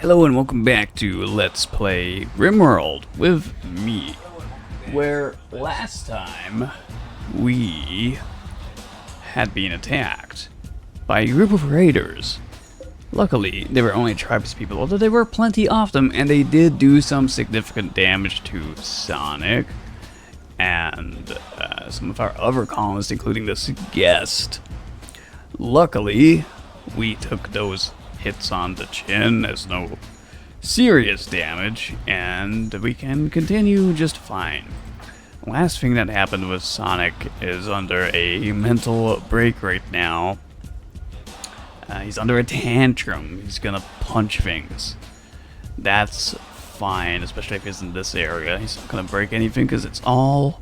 Hello and welcome back to Let's Play RimWorld with me, where last time we had been attacked by a group of raiders. Luckily, they were only tribespeople, although there were plenty of them, and they did do some significant damage to Sonic and some of our other colonists, including this guest. Luckily, we took those hits on the chin. There's no serious damage, and we can continue just fine. The last thing that happened was Sonic is under a mental break right now. He's under a tantrum. He's gonna punch things. That's fine, especially if he's in this area. He's not gonna break anything because it's all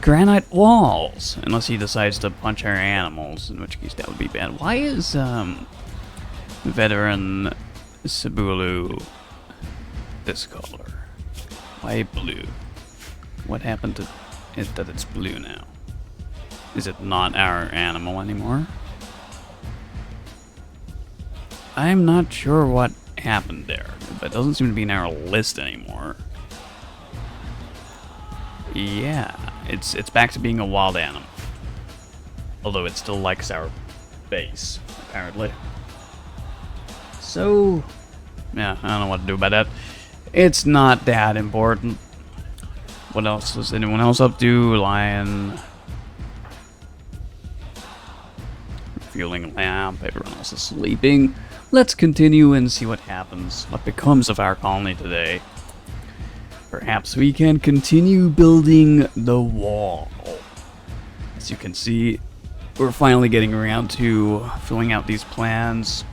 granite walls, unless he decides to punch our animals, in which case that would be bad. Why is veteran Sabulu this color? Why blue? What happened to it that it's blue now? Is it not our animal anymore? I'm not sure what happened there, but it doesn't seem to be in our list anymore. Yeah, it's back to being a wild animal. Although it still likes our base, apparently. So, yeah, I don't know what to do about that. It's not that important. What else is anyone else up to? Lion. Fueling lamp. Everyone else is sleeping. Let's continue and see what happens. What becomes of our colony today. Perhaps we can continue building the wall. As you can see, we're finally getting around to filling out these plans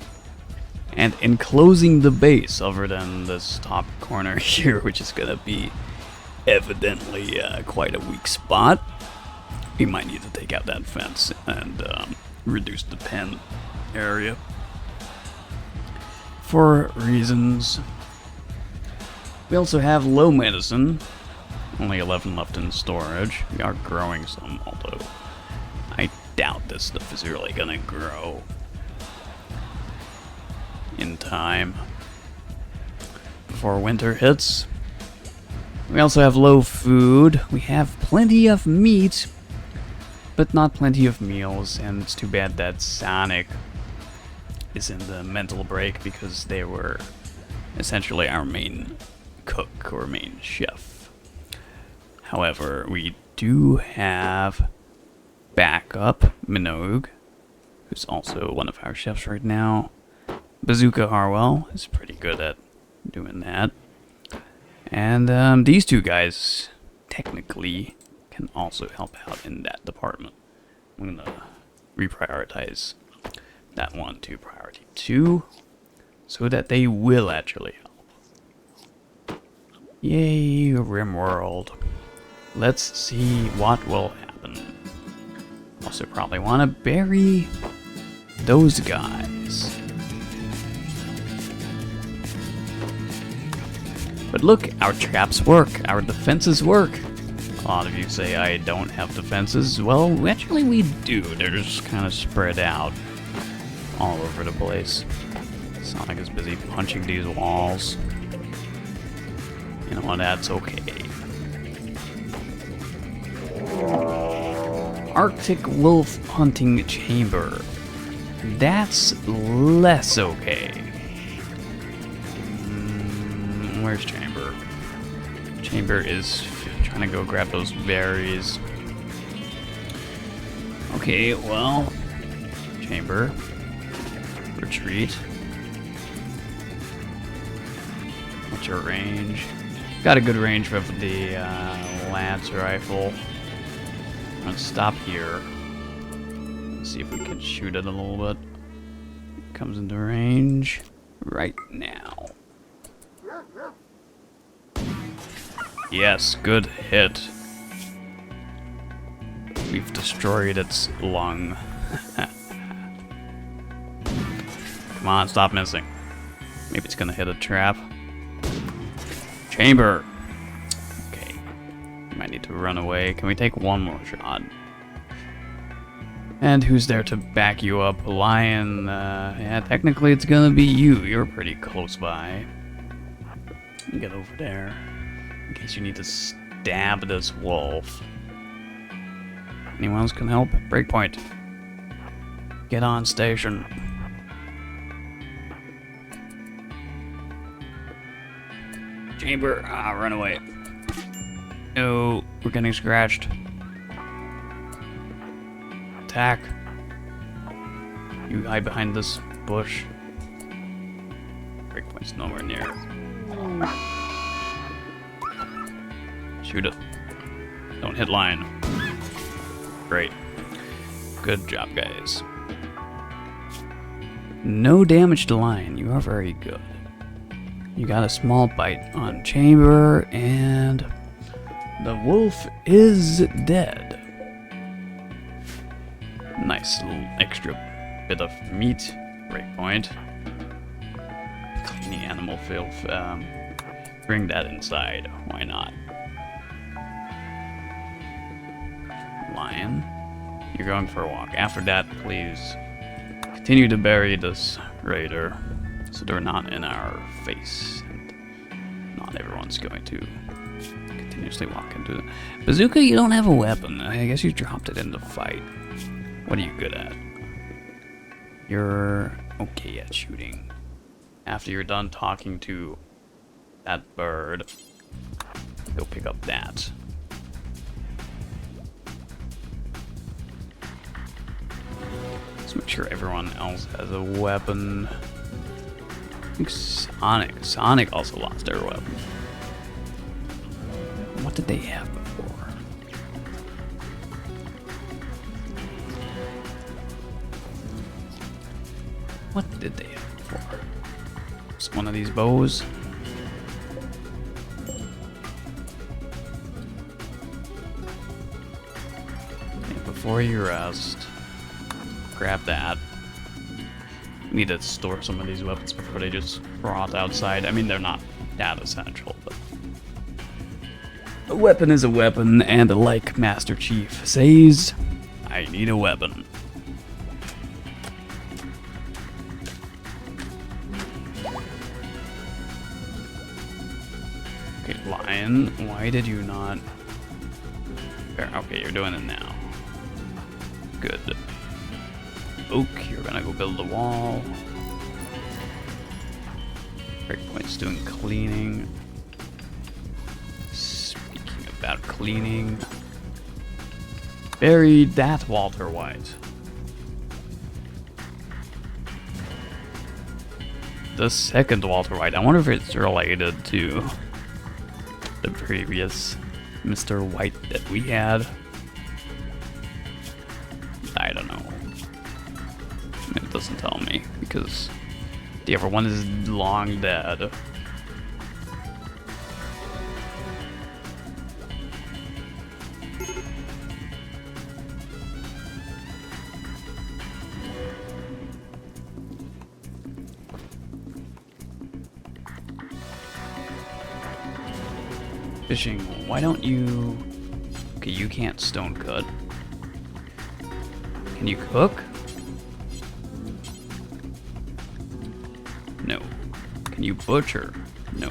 and enclosing the base, other than this top corner here, which is gonna be evidently quite a weak spot. We might need to take out that fence and reduce the pen area for reasons. We also have low medicine, only 11 left in storage. We are growing some, although I doubt this stuff is really gonna grow in time before winter hits. We also have low food. We have plenty of meat, but not plenty of meals, and it's too bad that Sonic is in the mental break because they were essentially our main cook or main chef. However, we do have backup Minogue, who's also one of our chefs right now. Bazooka Harwell is pretty good at doing that. And these two guys technically can also help out in that department. I'm gonna reprioritize that one to priority 2 so that they will actually help. Yay, RimWorld. Let's see what will happen. Also probably want to bury those guys. But look, our traps work, our defenses work. A lot of you say I don't have defenses. Well, actually we do. They're just kind of spread out all over the place. Sonic is busy punching these walls. You know what, that's okay. Arctic wolf hunting chamber. That's less okay. Where's Chamber? Chamber is trying to go grab those berries. Okay, well, Chamber, retreat. What's your range? Got a good range with the Lance rifle. Let's stop here. Let's see if we can shoot it a little bit. Comes into range right now. Yes, good hit. We've destroyed its lung. Come on, stop missing. Maybe it's gonna hit a trap. Chamber! Okay. Might need to run away. Can we take one more shot? And who's there to back you up? Lion, yeah, technically it's gonna be you. You're pretty close by. Get over there. In case you need to stab this wolf. Anyone else can help? Breakpoint. Get on station. Chamber, run away. No, we're getting scratched. Attack. You hide behind this bush. Breakpoint's nowhere near. Shoot it. Don't hit line. Great. Good job, guys. No damage to lion. You are very good. You got a small bite on chamber, and the wolf is dead. Nice little extra bit of meat. Breakpoint. Cleaning animal filth. Bring that inside. Why not? Lion, you're going for a walk. After that, please continue to bury this raider so they're not in our face. And not everyone's going to continuously walk into it. Bazooka, you don't have a weapon. I guess you dropped it in the fight. What are you good at? You're okay at shooting. After you're done talking to that bird, go pick up that. Let's make sure everyone else has a weapon. I think Sonic also lost their weapon. What did they have before? What did they have before? Just one of these bows. And before you rest, grab that. Need to store some of these weapons before they just rot outside. I mean, they're not that essential, but a weapon is a weapon, and like Master Chief says, I need a weapon. Okay, Lion, why did you not... Okay, you're doing it now. Good. Oak, you're gonna go build the wall. Breakpoint's doing cleaning. Speaking about cleaning, bury that Walter White. The second Walter White. I wonder if it's related to the previous Mr. White that we had. I don't know. It doesn't tell me because the other one is long dead. Fishing, why don't you... Okay, you can't stone cut. Can you cook? No. Can you butcher? No.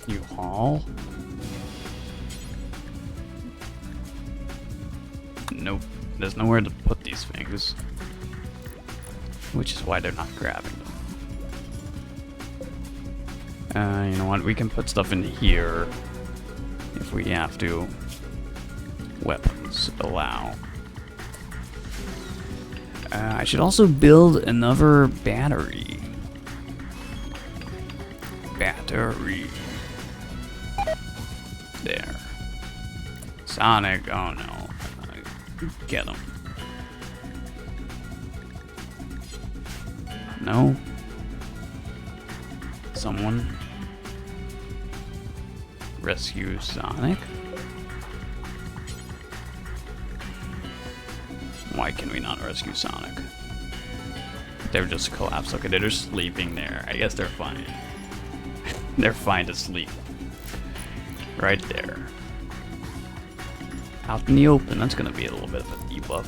You haul? Nope. There's nowhere to put these things. Which is why they're not grabbing them. You know what? We can put stuff in here if we have to. Weapons allow. I should also build another battery. Battery. There. Sonic, oh no. Get him. No? Someone rescue Sonic? Why can we not rescue Sonic? They're just collapsed. Okay, they're just sleeping there. I guess they're fine. They're fine to sleep. Right there. Out in the open. That's gonna be a little bit of a debuff.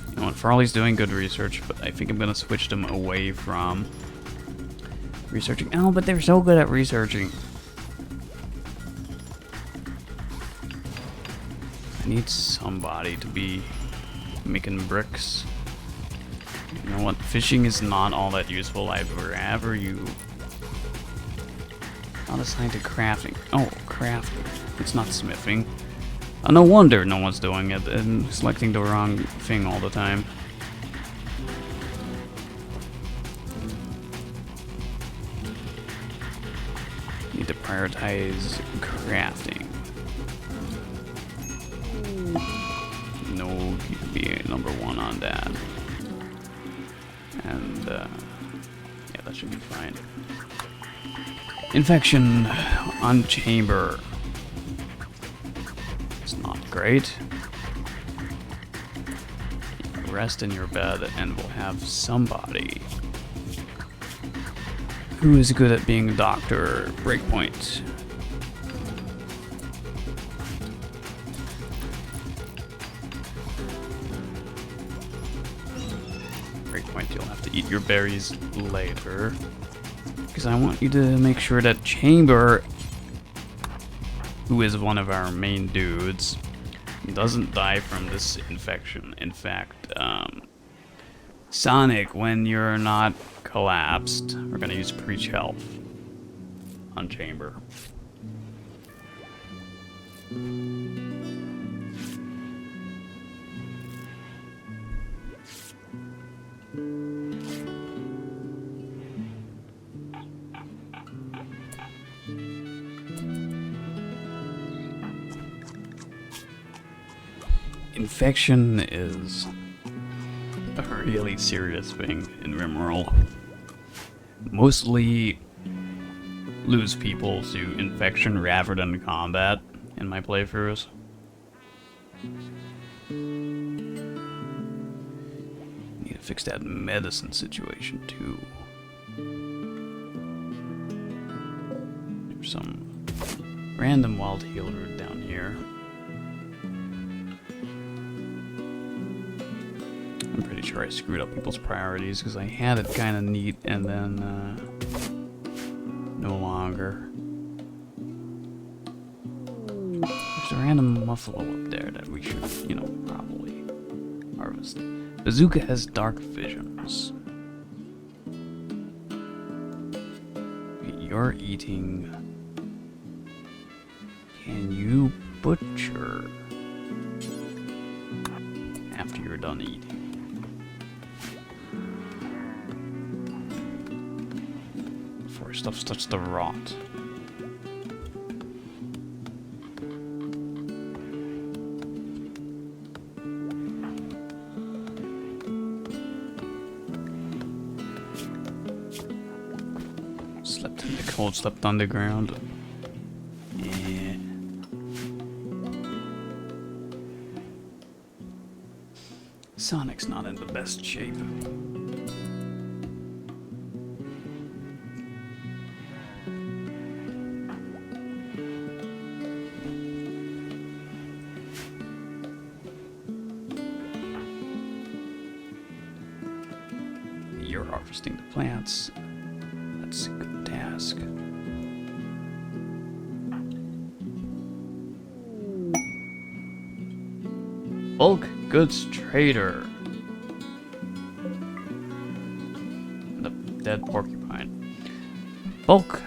You know what? Farley's doing good research, but I think I'm gonna switch them away from researching. Oh, but they're so good at researching. I need somebody to be making bricks. You know what? Fishing is not all that useful wherever you... Not assigned to crafting. Oh, crafting. It's not smithing. No wonder no one's doing it and selecting the wrong thing all the time. Need to prioritize crafting. No, you could be number 1 on that. And, yeah, that should be fine. Infection on chamber. It's not great. Rest in your bed and we'll have somebody who is good at being a doctor. Breakpoint. Breakpoint, you'll have to eat your berries later. Because I want you to make sure that Chamber, who is one of our main dudes, doesn't die from this infection. In fact, Sonic, when you're not collapsed, we're gonna use Preach Health on Chamber. Infection is a really serious thing in RimWorld. Mostly lose people to infection rather than combat in my playthroughs. Need to fix that medicine situation too. There's some random wild healer down here. I'm pretty sure I screwed up people's priorities because I had it kind of neat and then no longer. There's a random muffalo up there that we should, you know, probably harvest. Bazooka has dark visions. You're eating. Can you butcher after you're done eating? Stuff starts to rot. Slept in the cold, slept on the ground. Yeah. Sonic's not in the best shape. You're harvesting the plants. That's a good task. Bulk goods trader. The dead porcupine. Bulk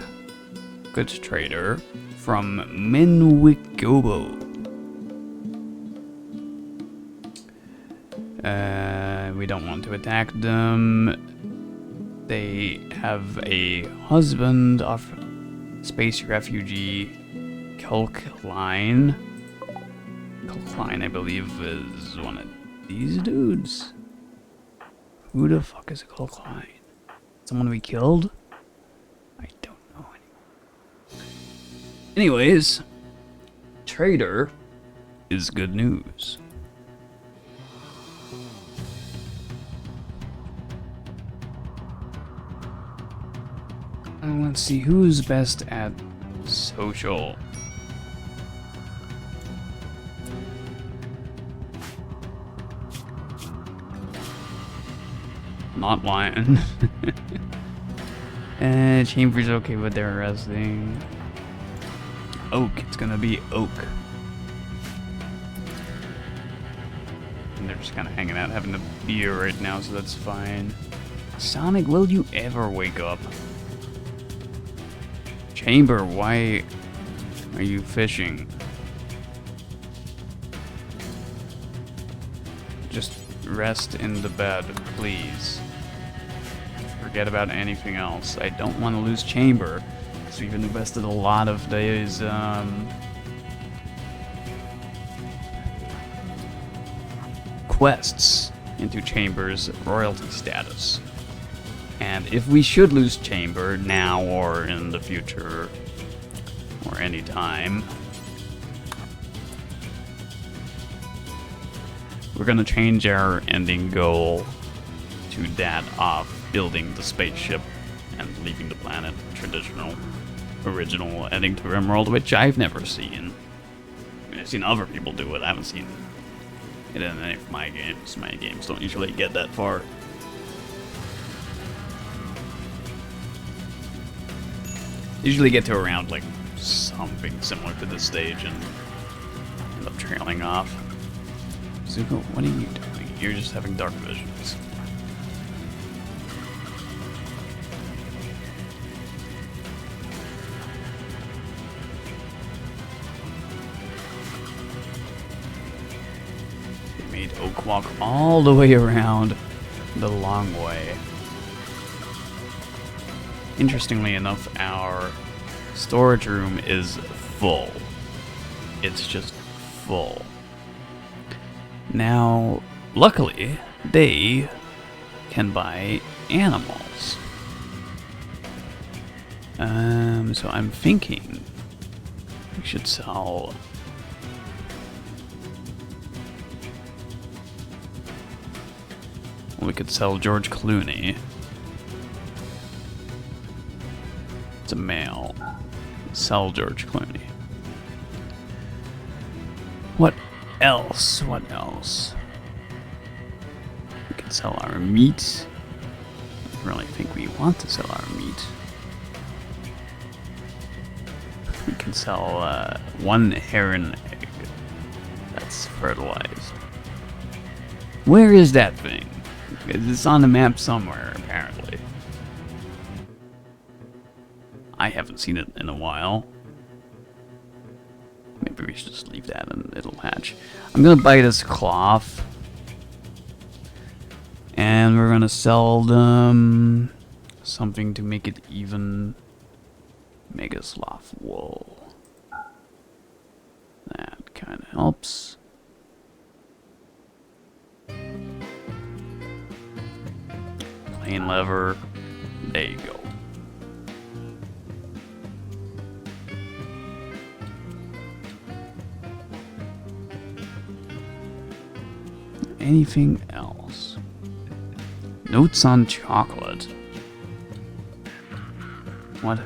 goods trader from Minwigobo. We don't want to attack them. They have a husband of space refugee, Kalkline. Kalkline, I believe, is one of these dudes. Who the fuck is Clyde? Someone we killed? I don't know anymore. Anyways, trader is good news. Let's see who's best at social. Not Lion. Chamber's okay with their resting. Oak, it's gonna be Oak. And they're just kind of hanging out, having a beer right now, so that's fine. Sonic, will you ever wake up? Chamber, why are you fishing? Just rest in the bed, please. Forget about anything else. I don't want to lose Chamber. So we've invested a lot of these quests into Chamber's royalty status. And if we should lose Chamber now or in the future or any time, we're gonna change our ending goal to that of building the spaceship and leaving the planet. Traditional, original ending to RimWorld, which I've never seen. I mean, I've seen other people do it. I haven't seen it in any of my games. My games don't usually get that far. Usually get to around like something similar to this stage and end up trailing off. Zuko, what are you doing? You're just having dark visions. They made Oak walk all the way around the long way. Interestingly enough, our storage room is full. It's just full. Now, luckily, they can buy animals. So I'm thinking we should sell... We could sell George Clooney. It's a male. Sell George Clooney. What else? What else? We can sell our meat. I don't really think we want to sell our meat. We can sell one heron egg. That's fertilized. Where is that thing? It's on the map somewhere, apparently. I haven't seen it in a while. Maybe we should just leave that and it'll hatch. I'm gonna buy this cloth. And we're gonna sell them something to make it even. Mega sloth wool. That kind of helps. Plain leather. There you go. Anything else? Notes on chocolate. What?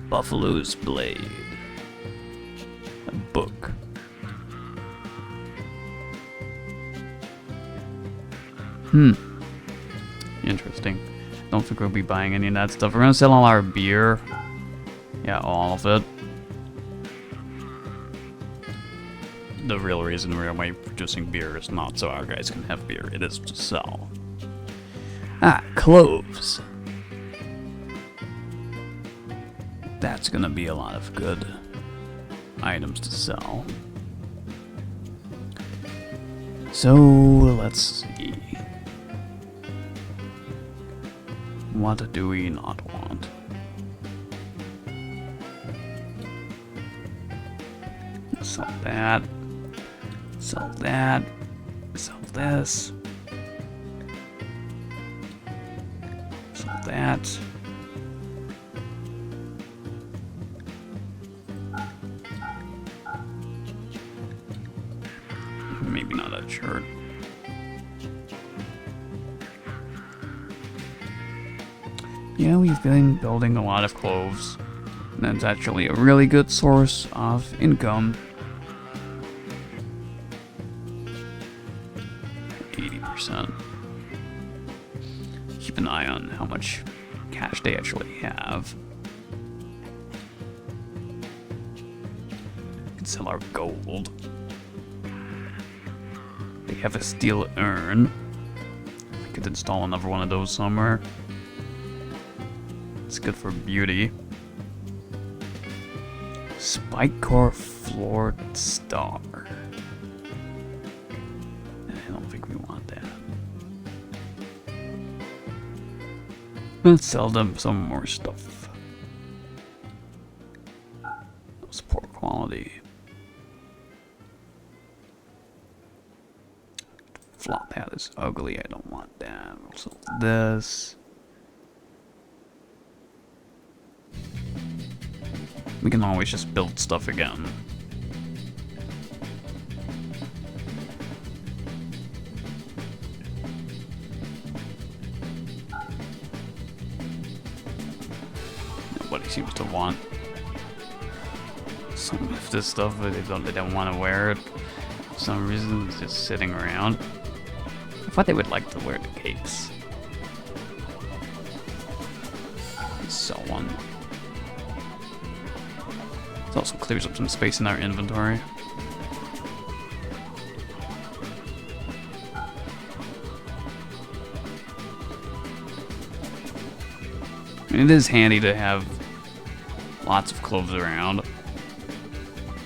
Buffalo's blade. A book. Interesting. Don't think we'll be buying any of that stuff. We're gonna sell all our beer. Yeah, all of it. The real reason we're producing beer is not so our guys can have beer. It is to sell. Ah, cloves. That's gonna be a lot of good items to sell. So, let's see. What do we not want? Sell that. Sell that. Sell this. Sell that. Maybe not that shirt. Yeah, we've been building a lot of cloves. And that's actually a really good source of income. 80%. Keep an eye on how much cash they actually have. We can sell our gold. They have a steel urn. I could install another one of those somewhere. It's good for beauty. Spike core floored star. I don't think we want that. Let's sell them some more stuff. That's poor quality. Flop hat is ugly. I don't want that. We'll sell this. We can always just build stuff again. Nobody seems to want some of this stuff, but they don't want to wear it. For some reason, it's just sitting around. I thought they would like to wear the capes. Let's sell one. It also clears up some space in our inventory. And it is handy to have lots of clothes around.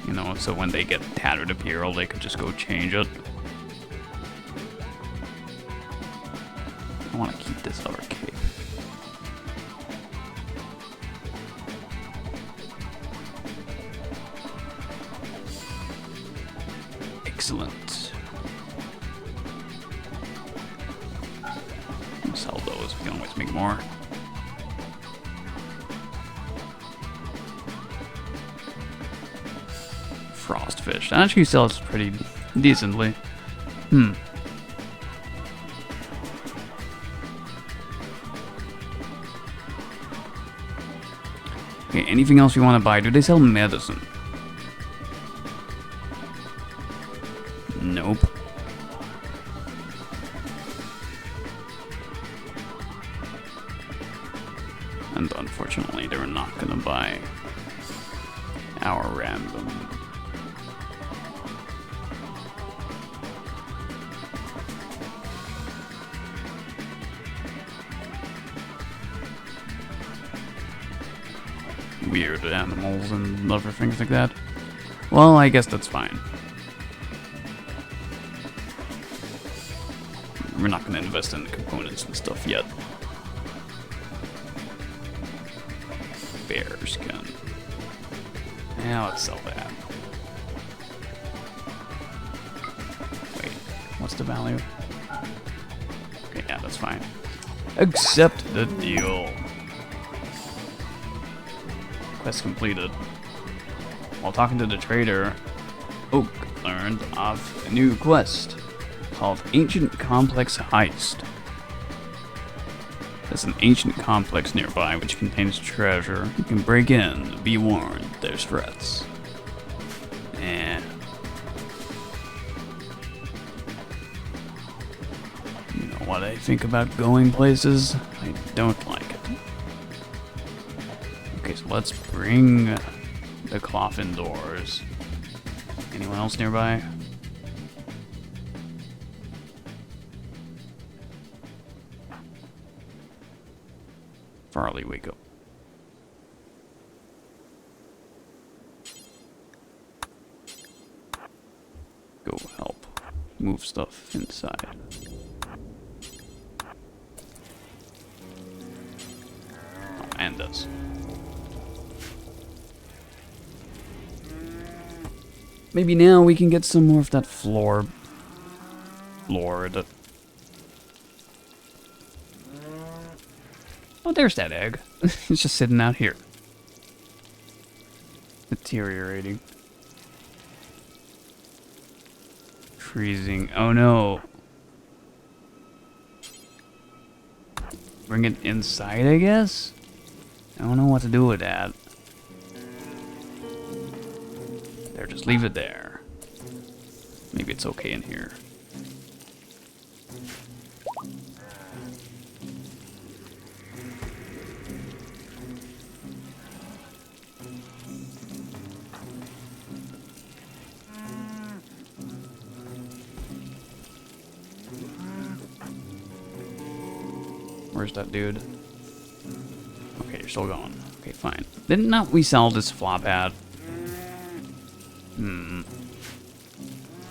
You know, so when they get tattered apparel, they could just go change it. I want to keep this other cape. Excellent. I'll sell those, we can always make more. Frostfish. That actually sells pretty decently. Okay, anything else you want to buy? Do they sell medicine? Nope. And unfortunately, they're not gonna buy our random. Weird animals and other things like that. Well, I guess that's fine. We're not going to invest in the components and stuff yet. Bear skin. Yeah, let's sell that. Wait, what's the value? Okay, yeah, that's fine. Accept the deal. Quest completed. While talking to the trader, Oak learned of a new quest called Ancient Complex Heist. There's an ancient complex nearby which contains treasure. You can break in. Be warned, there's threats. And you know what I think about going places? I don't like it. Okay, so let's bring the cloth indoors. Anyone else nearby? Farley, wake up. Go help move stuff inside. Oh, and this. Maybe now we can get some more of that floor Lord. Oh, there's that egg. It's just sitting out here. Deteriorating. Freezing. Oh no. Bring it inside, I guess? I don't know what to do with that. There, just leave it there. Maybe it's okay in here. Where's that dude? Okay, you're still going. Okay, fine. Didn't not we sell this flop hat?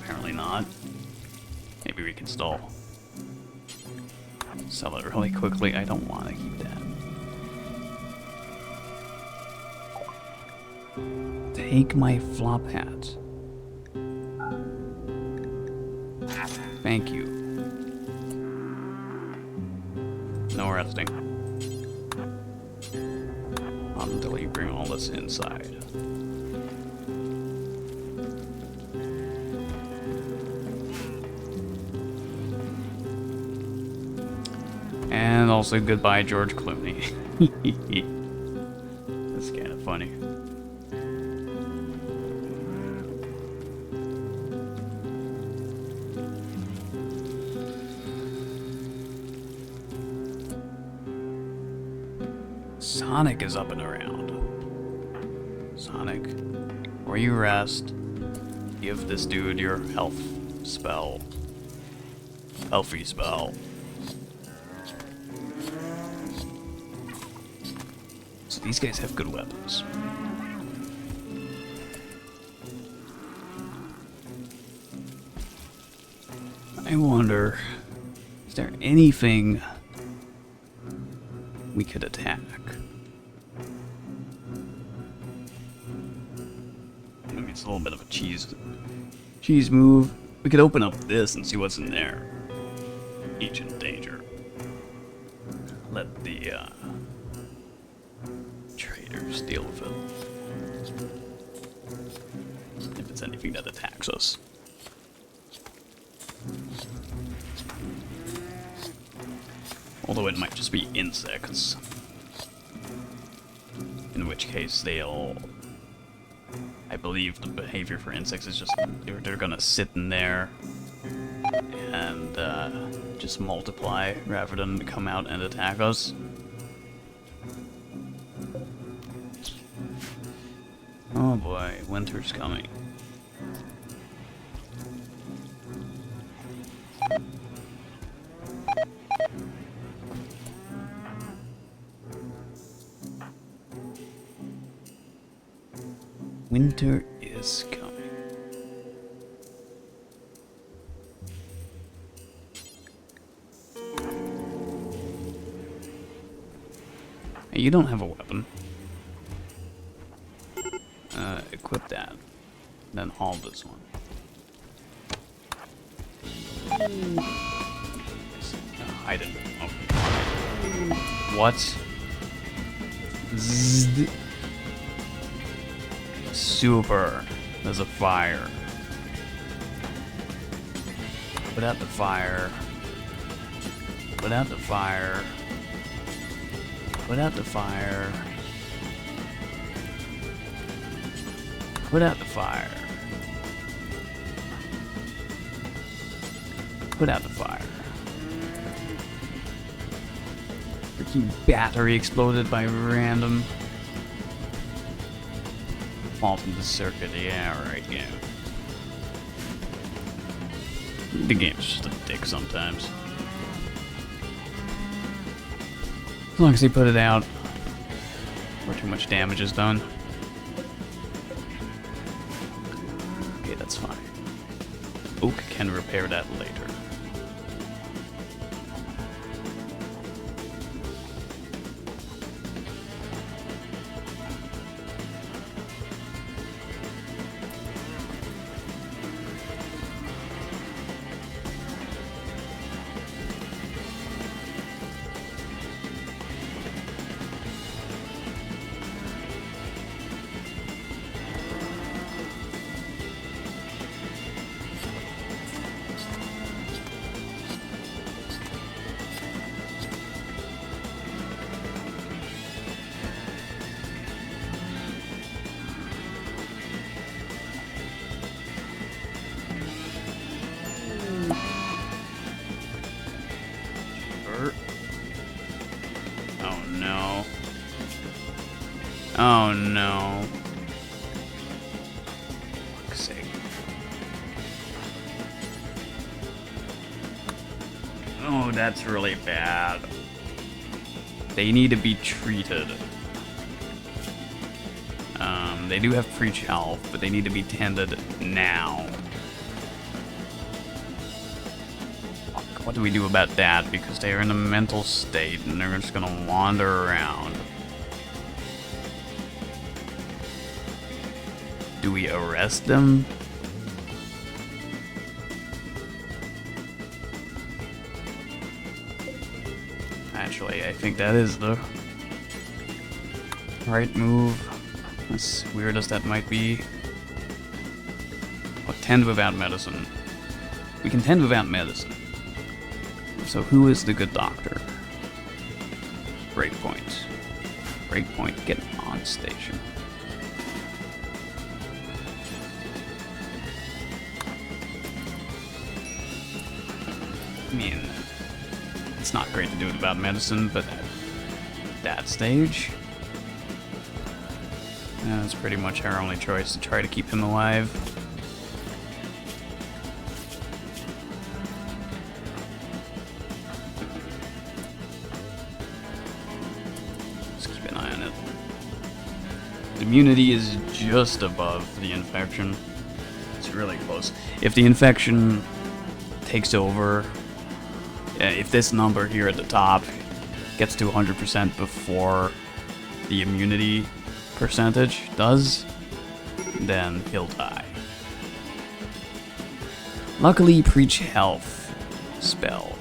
Apparently not. Maybe we can still sell it really quickly. I don't want to keep that. Take my flop hat. Thank you. No resting. Not until you bring all this inside. And also goodbye, George Clooney. That's kind of funny. Sonic is up and around. Sonic, where you rest, give this dude your health spell. Healthy spell. So these guys have good weapons. I wonder, is there anything we could attack? Maybe it's a little bit of a cheese move. We could open up this and see what's in there. Ancient danger. Let the traders deal with it. If it's anything that attacks us. Although it might just be insects. In which case they'll... I believe the behavior for insects is just they're gonna sit in there and just multiply rather than come out and attack us. Oh boy, winter's coming. Winter is coming. Hey, you don't have a weapon. Equip that. Then haul this one. Hide it. Oh. What? Zzz. Super. There's a fire. Put out the fire. Put out the fire. Put out the fire. Put out the fire. Put out the fire. Freaking battery exploded by random. Fault in the circuit, yeah, right, yeah. The game's just a dick sometimes. As long as they put it out where too much damage is done. Okay, that's fine. Oak can repair that later. Oh no. Fuck's sake. Oh, that's really bad. They need to be treated. They do have preach health, but they need to be tended now. Fuck, what do we do about that? Because they are in a mental state and they're just gonna wander around. Do we arrest them? Actually, I think that is the right move. As weird as that might be. Oh, tend without medicine. We can tend without medicine. So who is the good doctor? Breakpoint. Breakpoint, get on station. I mean, it's not great to do without medicine, but at that stage, that's pretty much our only choice, to try to keep him alive. Just keep an eye on it. Immunity is just above the infection. It's really close. If the infection takes over, if this number here at the top gets to 100% before the immunity percentage does, then he'll die. Luckily, Preach Health spell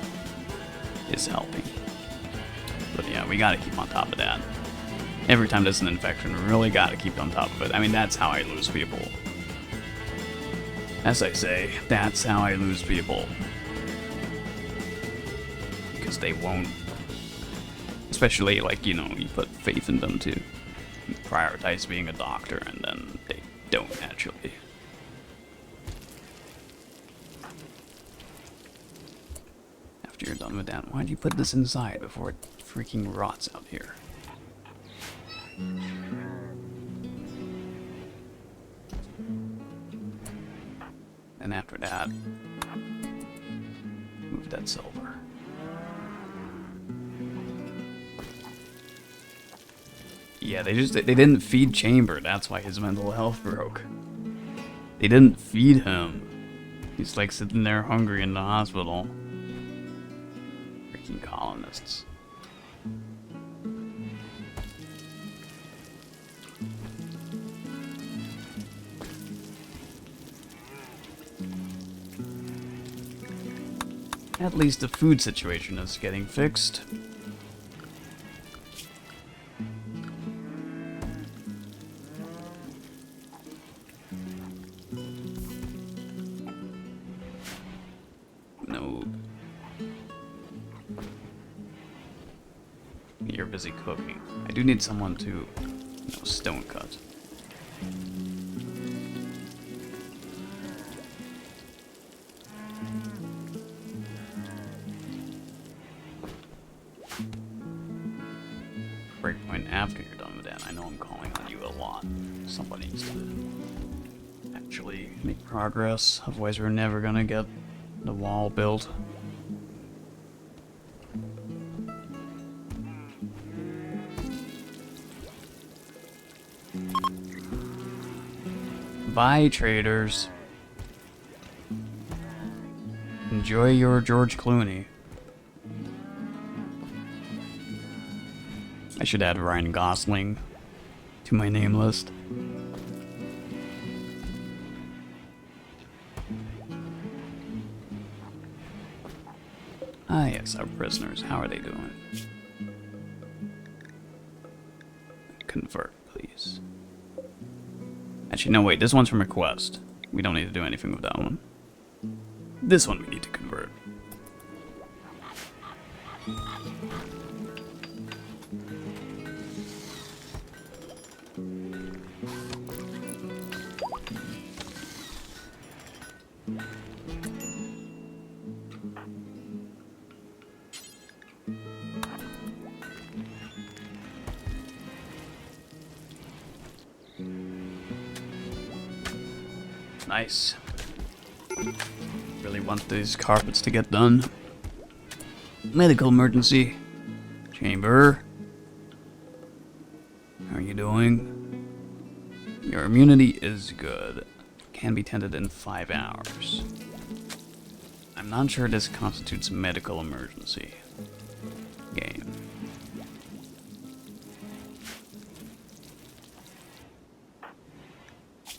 is helping. But yeah, we gotta keep on top of that. Every time there's an infection, we really gotta keep on top of it. I mean, that's how I lose people. As I say, that's how I lose people. Because they won't, especially, like, you know, you put faith in them to prioritize being a doctor, and then they don't actually. After you're done with that, why'd you put this inside before it freaking rots out here? And after that, move that silver. Yeah, they didn't feed Chamber, that's why his mental health broke. They didn't feed him. He's like sitting there hungry in the hospital. Freaking colonists. At least the food situation is getting fixed. No. You're busy cooking. I do need someone to, you know, stone cut. Breakpoint after you're done with that. I know I'm calling on you a lot. Somebody needs to actually make progress, otherwise we're never gonna get the wall built. Bye, traders. Enjoy your George Clooney. I should add Ryan Gosling to my name list. Ah yes, our prisoners. How are they doing? Convert, please. Actually, no, wait. This one's from a quest. We don't need to do anything with that one. This one we need to convert. Nice. Really want these carpets to get done. Medical emergency. Chamber. How are you doing? Your immunity is good. Can be tended in 5 hours. I'm not sure this constitutes a medical emergency. Game.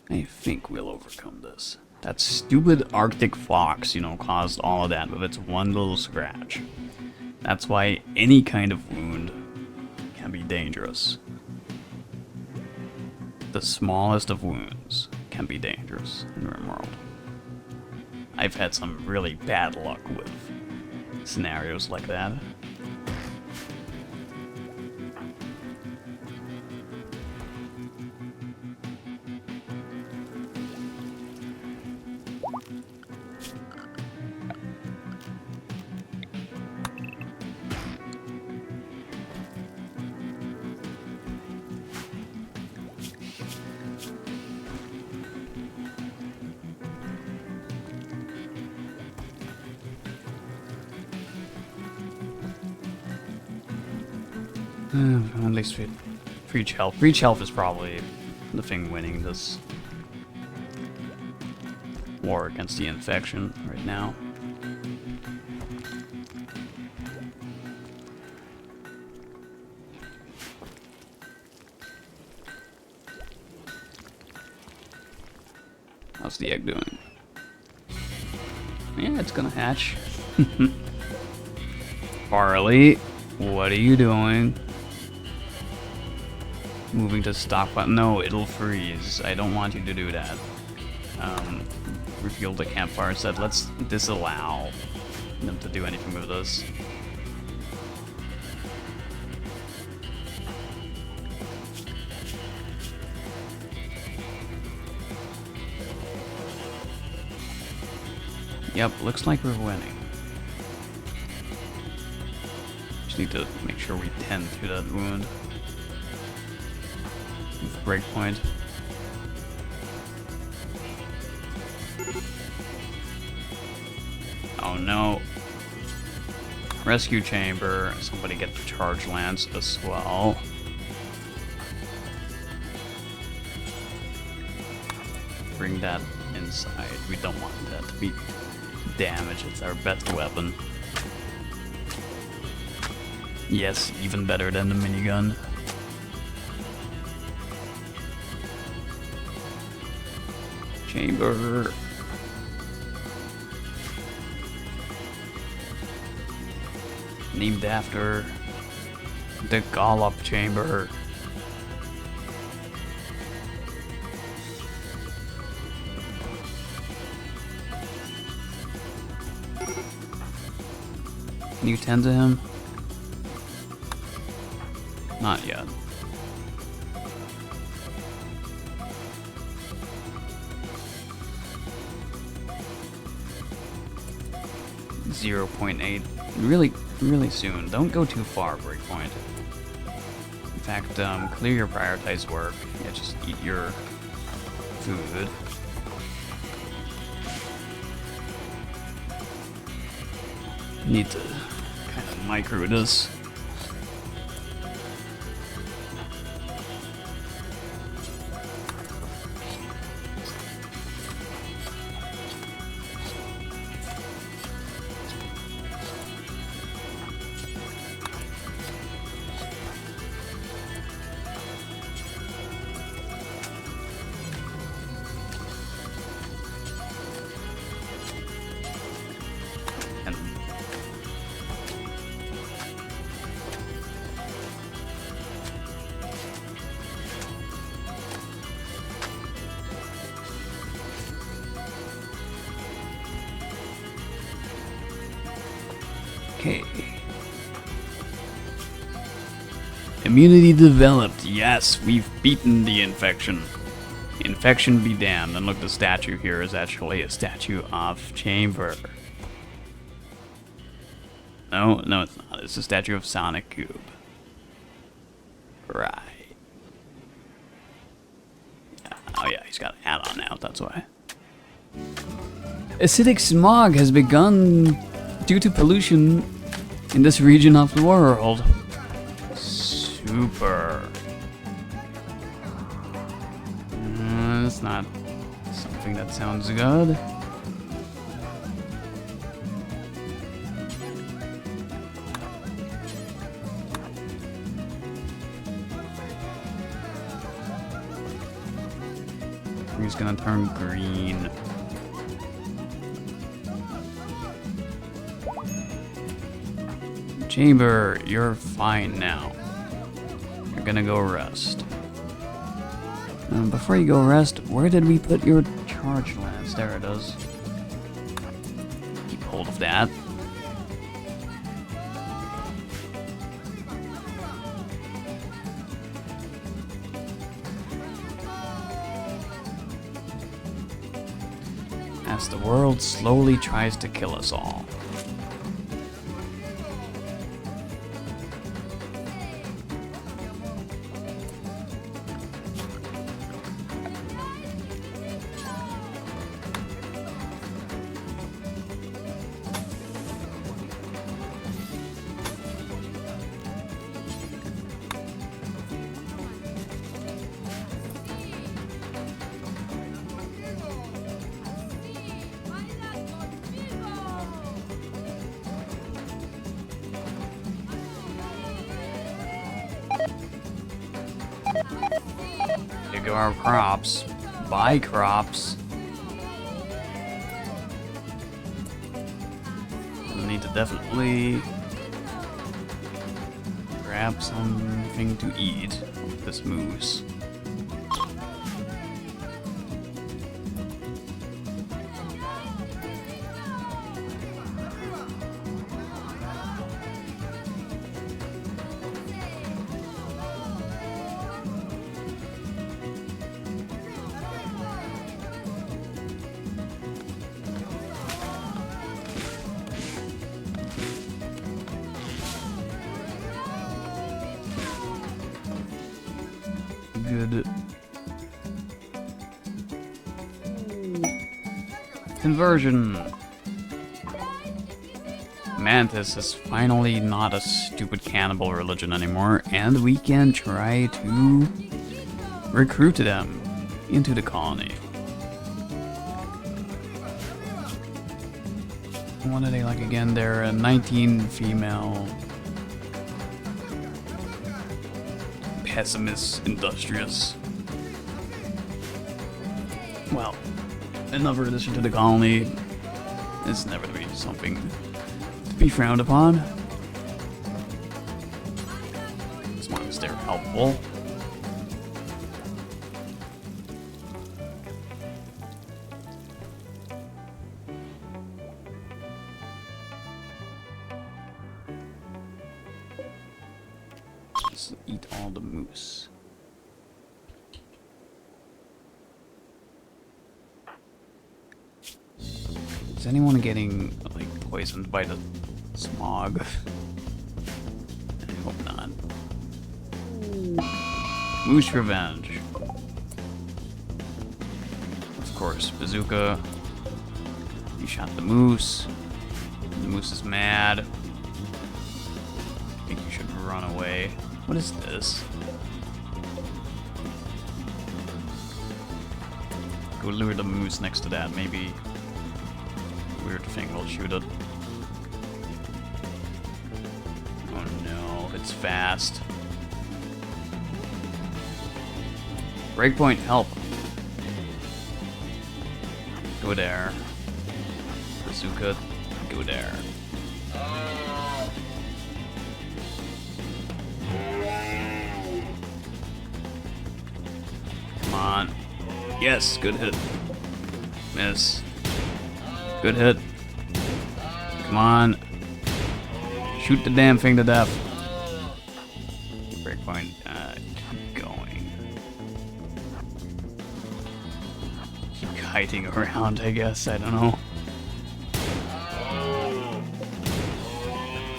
I think we'll overcome this. That stupid Arctic fox, you know, caused all of that with its one little scratch. That's why any kind of wound can be dangerous. The smallest of wounds can be dangerous in RimWorld. I've had some really bad luck with scenarios like that. At least Breach Health. Breach Health is probably the thing winning this war against the infection right now. How's the egg doing? Yeah, it's gonna hatch. Barley, what are you doing? Moving to stockpile. No, it'll freeze. I don't want you to do that. Refueled the campfire, said let's disallow them to do anything with this. Yep, looks like we're winning. Just need to make sure we tend to that wound. Breakpoint. Oh no. Rescue chamber. Somebody get the charge lance as well. Bring that inside. We don't want that to be damaged. It's our best weapon. Yes, even better than the minigun. Chamber. Named after the Gollop chamber. Can you tend to him? Not yet. .8. Really soon. Don't go too far, breakpoint. In fact, clear your prioritized work. Yeah, just eat your food. Need to kind of micro this. Okay. Immunity developed. Yes, we've beaten the infection. Infection be damned. And look, the statue here is actually a statue of Chamber. No, it's not. It's a statue of Sonic Cube. Right. Yeah. Oh yeah, he's got an add-on now, that's why. Acidic smog has begun due to pollution in this region of the world. Super. That's not something that sounds good. He's gonna turn green. Chamber, you're fine now. You're gonna go rest. Before you go rest, where did we put your charge lance? There it is. Keep hold of that. As the world slowly tries to kill us all. Here go our crops. Buy crops. We need to definitely grab something to eat with this moose. Good. Conversion. Mantis is finally not a stupid cannibal religion anymore, and we can try to recruit them into the colony. What are they like again? They're a 19 female. Pessimist, industrious. Well, another addition to the colony is never to be something to be frowned upon. As long as they're helpful. Let's eat all the moose. Is anyone getting like poisoned by the smog? I hope not. Moose revenge. Of course, bazooka. You shot the moose. The moose is mad. I think you should run away. What is this? Go lure the moose next to that. Maybe weird thing will shoot it. Oh no, it's fast. Breakpoint, help. Go there. Bazooka, go there. Come on. Yes, good hit. Miss. Good hit. Come on. Shoot the damn thing to death. Breakpoint. Keep going. Keep kiting around, I guess. I don't know.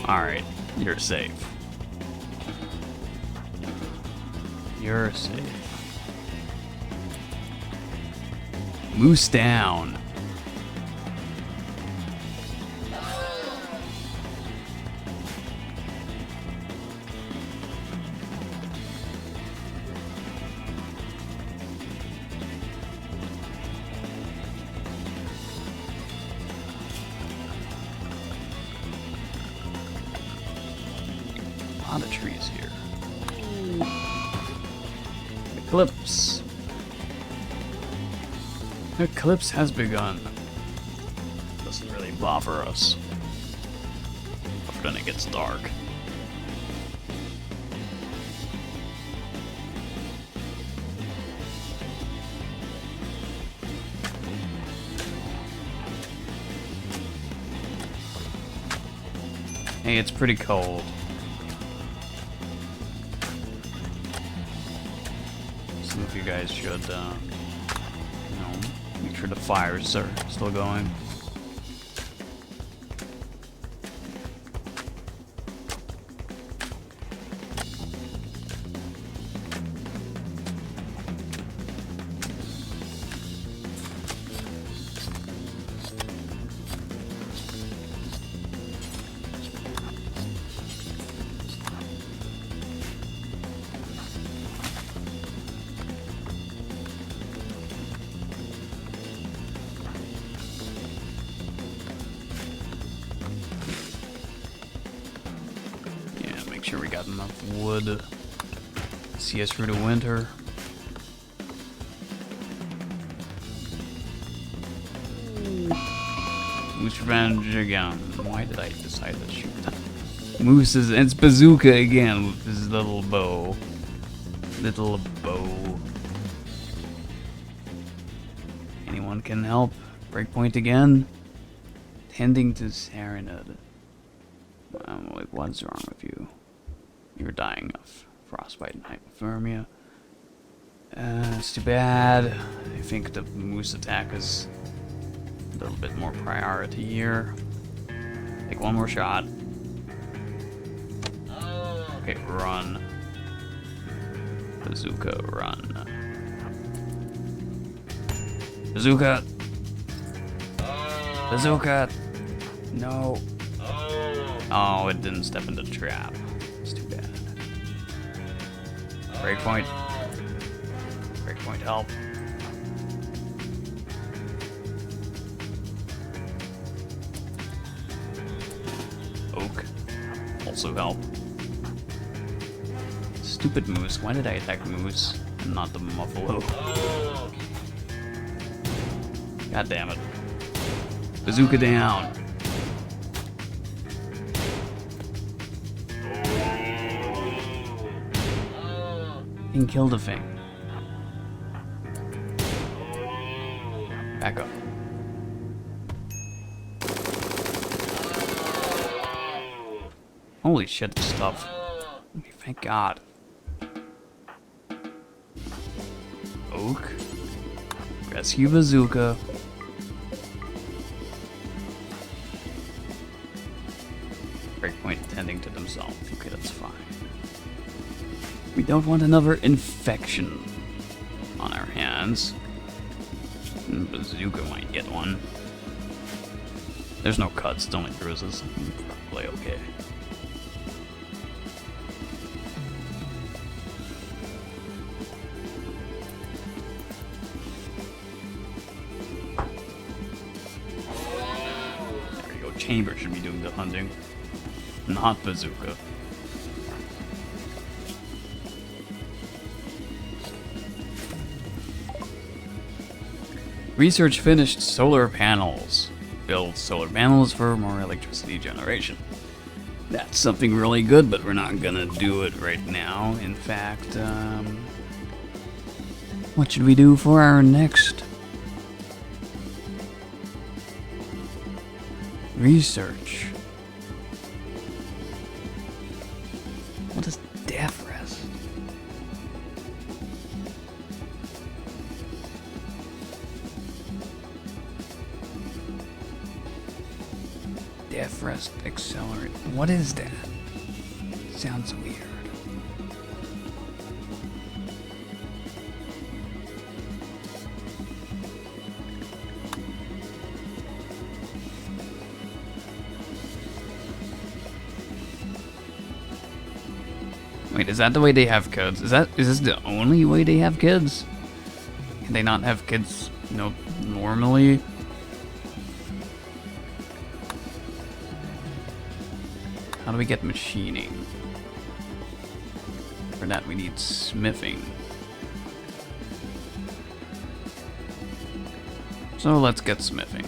Alright. You're safe. You're safe. Moose down. lot of trees here. Eclipse. Eclipse has begun. Doesn't really bother us. But then it gets dark. Hey, it's pretty cold. Some of you guys should, make sure the fires are still going. Make sure we got enough wood to see us through the winter. Moose revenge again. Why did I decide to shoot Moose is it's bazooka again with his little bow. Little bow. Anyone can help. Breakpoint again. Tending to Serenade. Like, what's wrong with you? You're dying of frostbite and hypothermia. It's too bad. I think the moose attack is a little bit more priority here. Take one more shot. Okay, run. Bazooka, run. Bazooka! Bazooka! No. Oh, it didn't step into the trap. It's too bad. Breakpoint. Breakpoint help. Oak. Also help. Stupid moose. Why did I attack moose and not the buffalo? God damn it. Bazooka down. And kill the thing. Back up. Holy shit, this stuff. Okay, thank God. Oak. Rescue bazooka. Breakpoint attending to themselves. Okay, that's fine. We don't want another infection on our hands. Bazooka might get one. There's no cuts, it's only bruises. Probably okay. There you go, Chamber should be doing the hunting, not Bazooka. Research finished solar panels. Build solar panels for more electricity generation. That's something really good, but we're not gonna do it right now. In fact, what should we do for our next research? What is death rest? Death rest accelerate. What is that? Sounds weird. Wait, is that the way they have kids? Is this the only way they have kids? Can they not have kids, normally? How do we get machining? that we need smithing. So let's get smithing.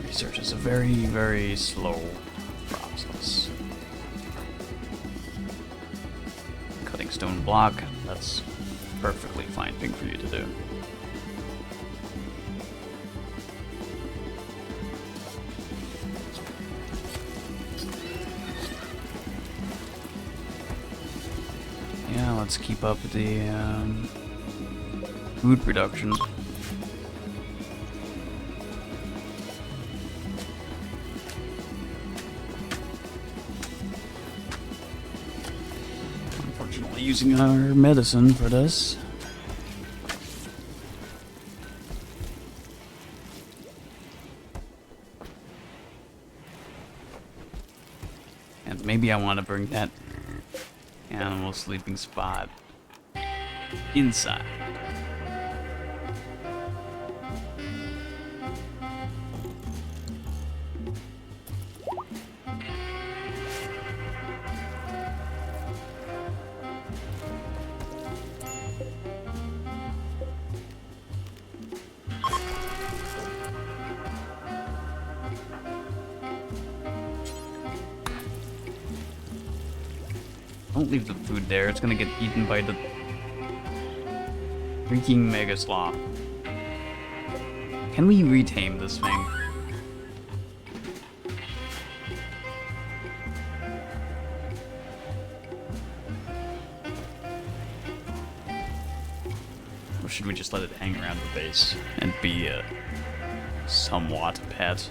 Research is a very, very slow process. Cutting stone block, that's a perfectly fine thing for you to do. Yeah, let's keep up the food production. Unfortunately, using our medicine for this. And maybe I want to bring that animal sleeping spot inside. Don't leave the food there, it's gonna get eaten by the freaking mega sloth. Can we retame this thing? Or should we just let it hang around the base and be a somewhat pet?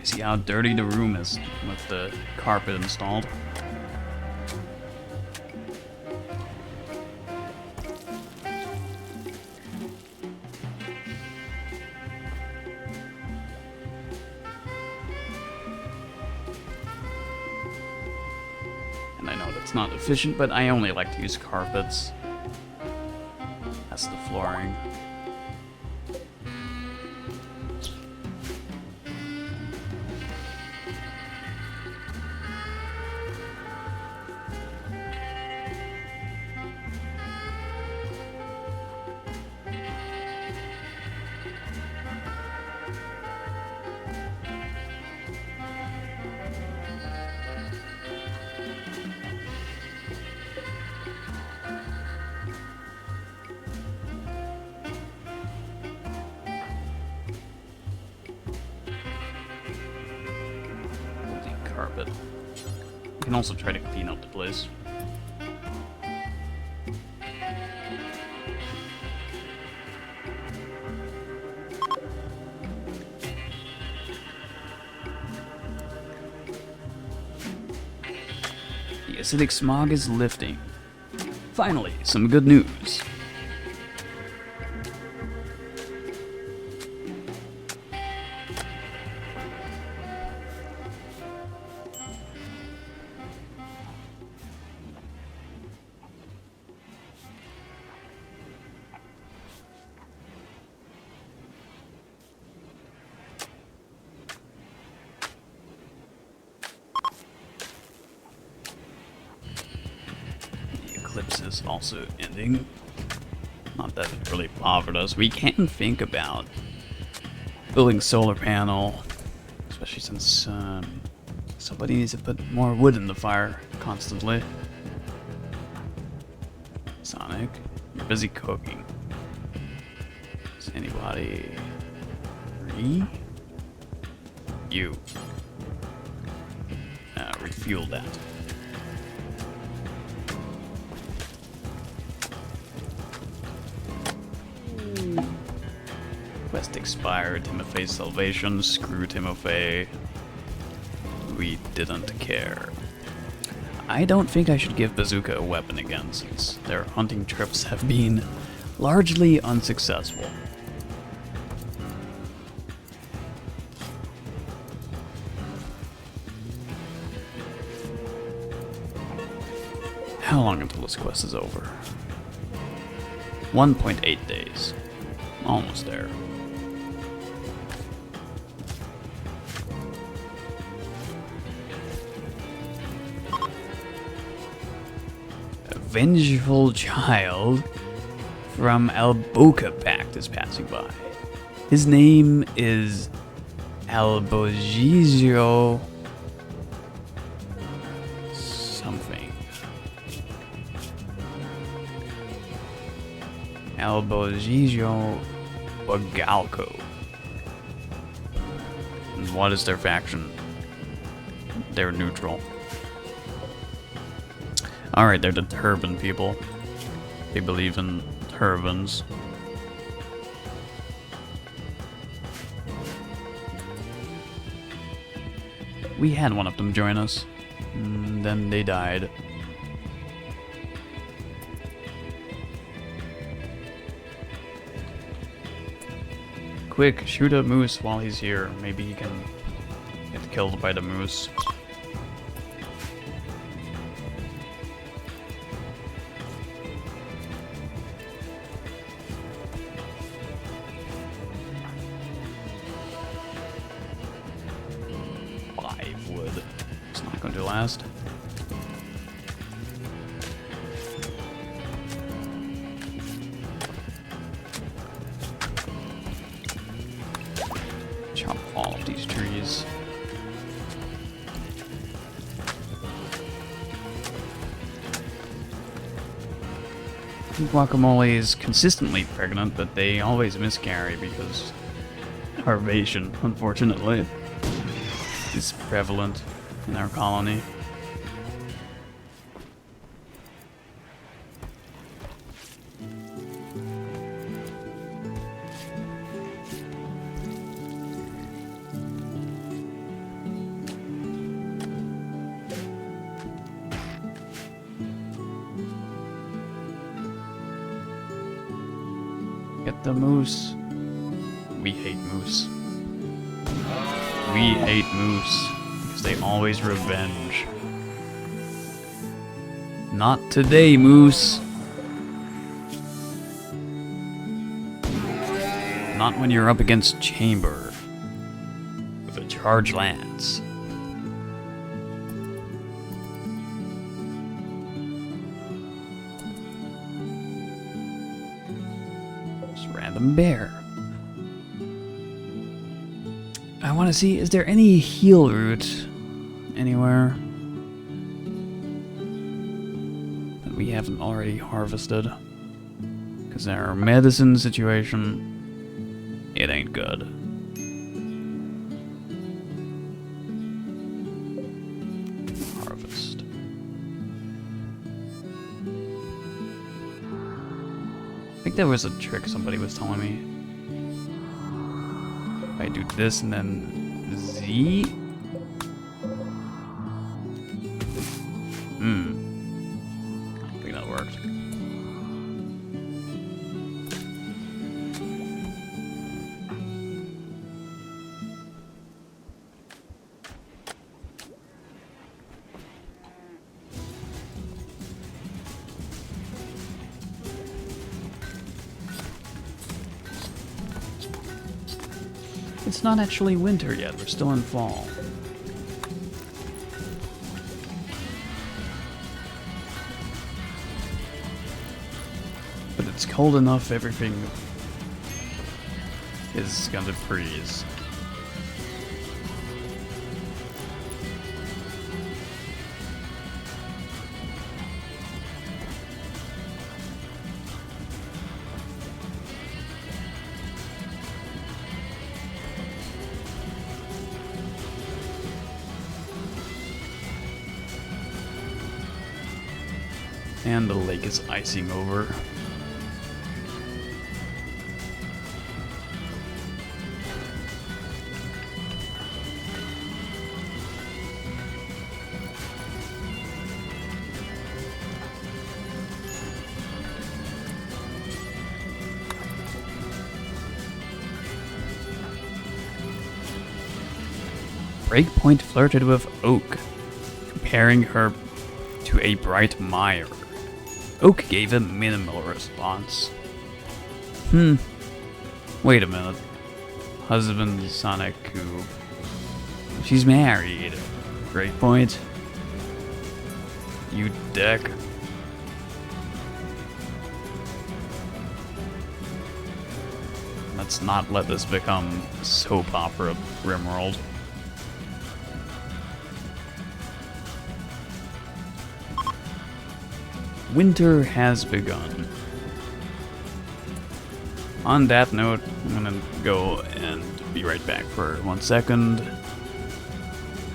See how dirty the room is with the carpet installed. And I know that's not efficient, but I only like to use carpets. That's the flooring. Carpet. You can also try to clean up the place. The acidic smog is lifting. Finally, some good news. Eclipse is also ending. Not that it really bothered us. We can think about building solar panel, especially since somebody needs to put more wood in the fire constantly. Sonic, you're busy cooking. Is anybody free? You. Refuel that. Quest expired. Timofey's salvation. Screw Timofey. We didn't care. I don't think I should give Bazooka a weapon again, since their hunting trips have been largely unsuccessful. How long until this quest is over? 1.8 days. Almost there. A vengeful child from Alboca Pact is passing by. His name is Albogizio something. Albogizio Bagalco. And what is their faction? They're neutral. Alright, they're the turban people. They believe in turbans. We had one of them join us, and then they died. Quick, shoot a moose while he's here. Maybe he can get killed by the moose. Wood. It's not going to last. Chop all of these trees. Guacamole is consistently pregnant, but they always miscarry because starvation, unfortunately, is prevalent in our colony. Get the moose. We hate moose. We hate moose because they always revenge. Not today, moose. Not when you're up against Chamber with a charge lance. Just random bear. I want to see, is there any heal root anywhere that we haven't already harvested? Because our medicine situation, it ain't good. Harvest. I think there was a trick somebody was telling me. I do this and then Z. I don't think that worked. It's not actually winter yet, we're still in fall. But it's cold enough, everything is gonna freeze. And the lake is icing over. Breakpoint flirted with Oak, comparing her to a bright mire. Oak gave a minimal response. Wait a minute. Husband Sonic Cube. She's married. Great point. You dick. Let's not let this become soap opera RimWorld. Winter has begun. On that note, I'm gonna go and be right back for 1 second.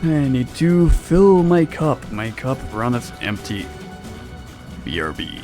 I need to fill my cup. My cup runneth empty. BRB.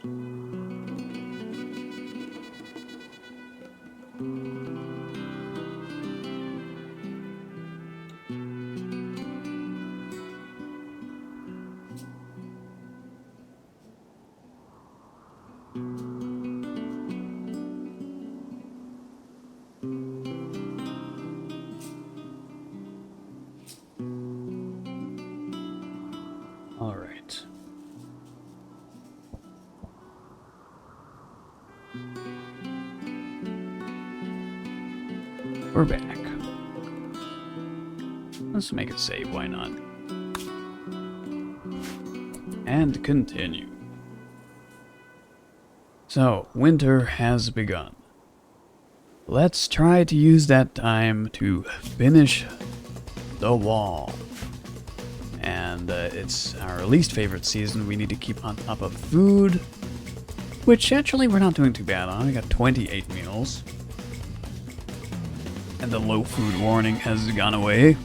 All right. We're back. Let's make it save, why not? And continue. So, winter has begun. Let's try to use that time to finish the wall. And it's our least favorite season. We need to keep on top of food, which actually we're not doing too bad on. We got 28 meals. And the low food warning has gone away.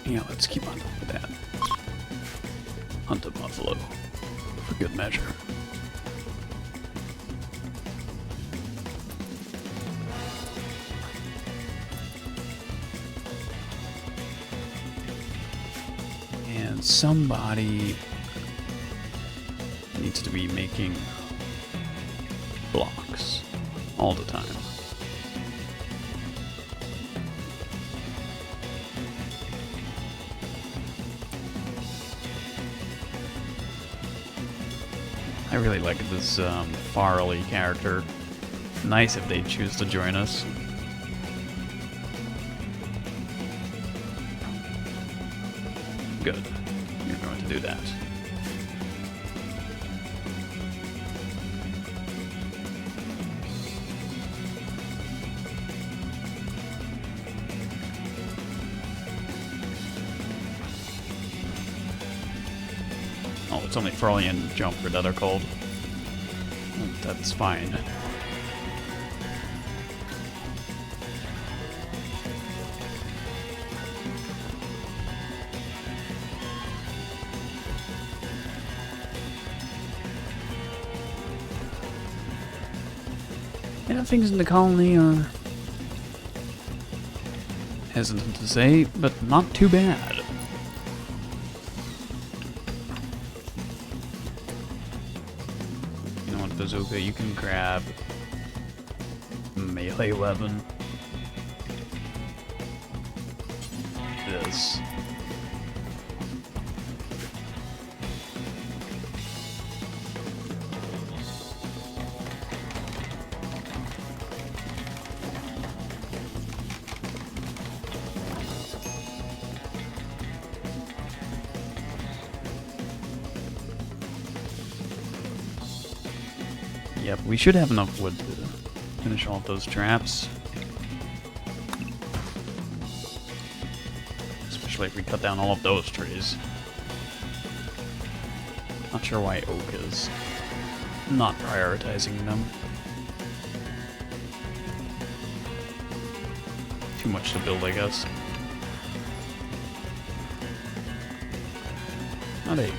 Yeah, let's keep on top of that. Hunt a buffalo, for good measure. And somebody needs to be making blocks all the time. I really like this Farley character. Nice if they choose to join us. Good. You're going to do that. Oh, it's only Farley and Jumper that are cold. That's fine. Yeah, things in the colony are hesitant to say, but not too bad. You know what, Bazooka, you can grab melee weapon. This. Yep, we should have enough wood to finish all of those traps. Especially if we cut down all of those trees. Not sure why oak is not prioritizing them. Too much to build, I guess. Oh, there you go.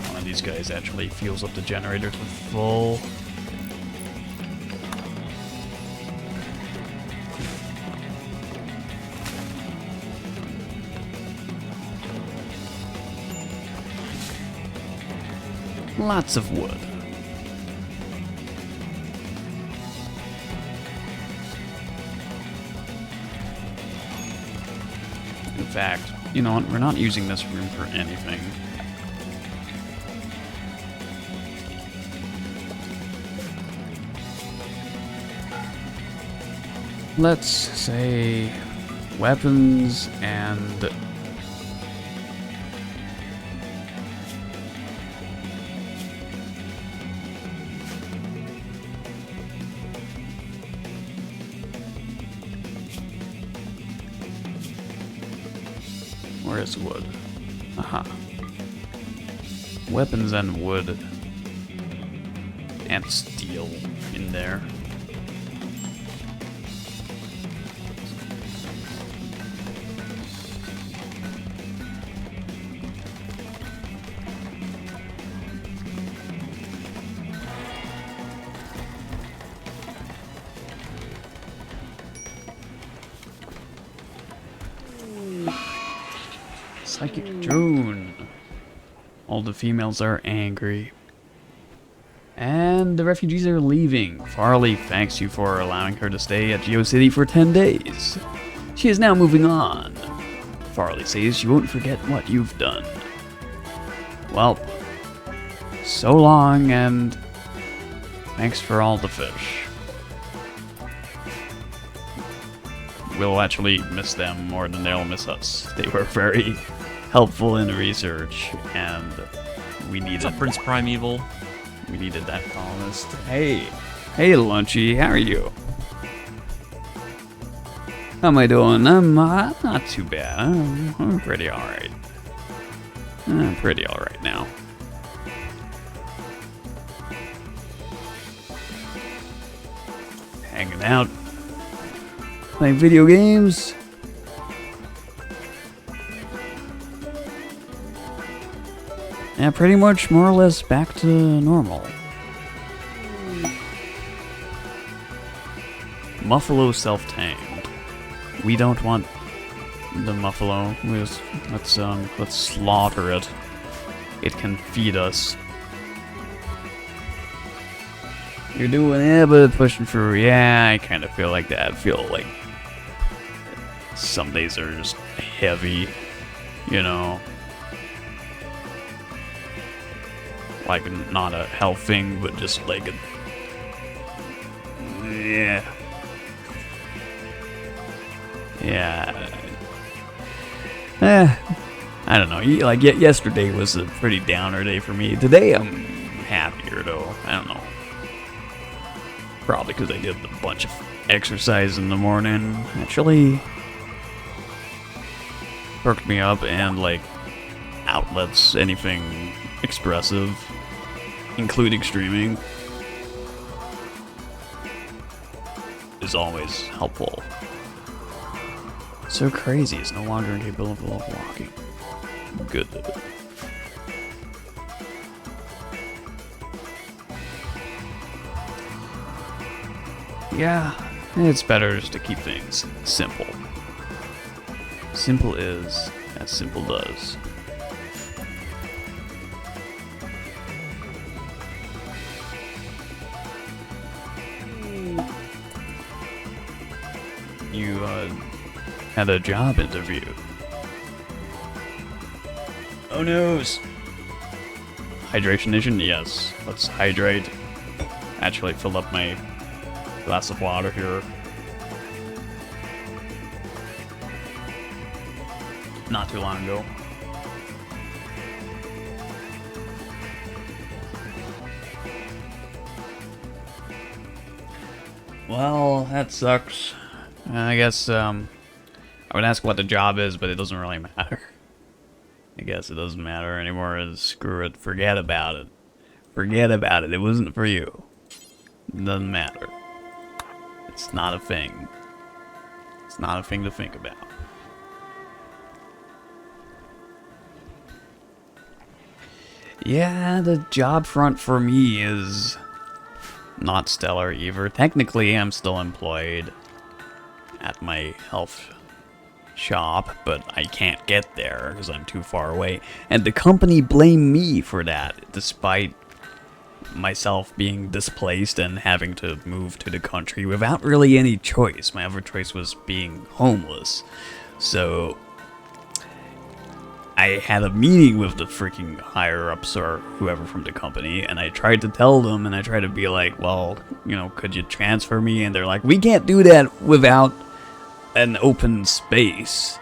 One of these guys actually fuels up the generator to full. Lots of wood. In fact, you know what? We're not using this room for anything. Let's say weapons and Where is wood? Aha. Weapons and wood. And steel in there. Psychic drone. All the females are angry. And the refugees are leaving. Farley thanks you for allowing her to stay at GeoCity for 10 days. She is now moving on. Farley says she won't forget what you've done. Well, so long, and thanks for all the fish. We'll actually miss them more than they'll miss us. They were very helpful in research, and we needed... What's up, Prince Primeval? We needed that colonist. Hey! Hey, Lunchy, how are you? How am I doing? I'm not too bad. I'm pretty alright. I'm pretty alright now. Hanging out. Playing video games. Yeah, pretty much more or less back to normal. Muffalo self-tamed. We don't want the Muffalo. Let's slaughter it. It can feed us. You're doing it, but pushing through. Yeah, I kind of feel like that. I feel like some days are just heavy, you know. Like, not a health thing, but just like a... Yeah. Yeah. I don't know. Like, yesterday was a pretty downer day for me. Today I'm happier, though. I don't know. Probably because I did a bunch of exercise in the morning. Actually perked me up, and, like, outlets, anything expressive, including streaming, is always helpful. So Crazy is no longer incapable of walking. Good. Yeah, it's better just to keep things simple. Simple is as simple does. You had a job interview. Oh noes! Hydration mission? Yes. Let's hydrate. Actually filled up my glass of water here. Not too long ago. Well, that sucks. I guess, I would ask what the job is, but it doesn't really matter. I guess it doesn't matter anymore. Screw it. Forget about it. Forget about it. It wasn't for you. It doesn't matter. It's not a thing. It's not a thing to think about. Yeah, the job front for me is not stellar either. Technically, I'm still employed at my health shop, but I can't get there because I'm too far away. And the company blamed me for that, despite myself being displaced and having to move to the country without really any choice. My other choice was being homeless. So I had a meeting with the freaking higher-ups or whoever from the company, and I tried to tell them, and I tried to be like, well, you know, could you transfer me? And they're like, we can't do that without an open space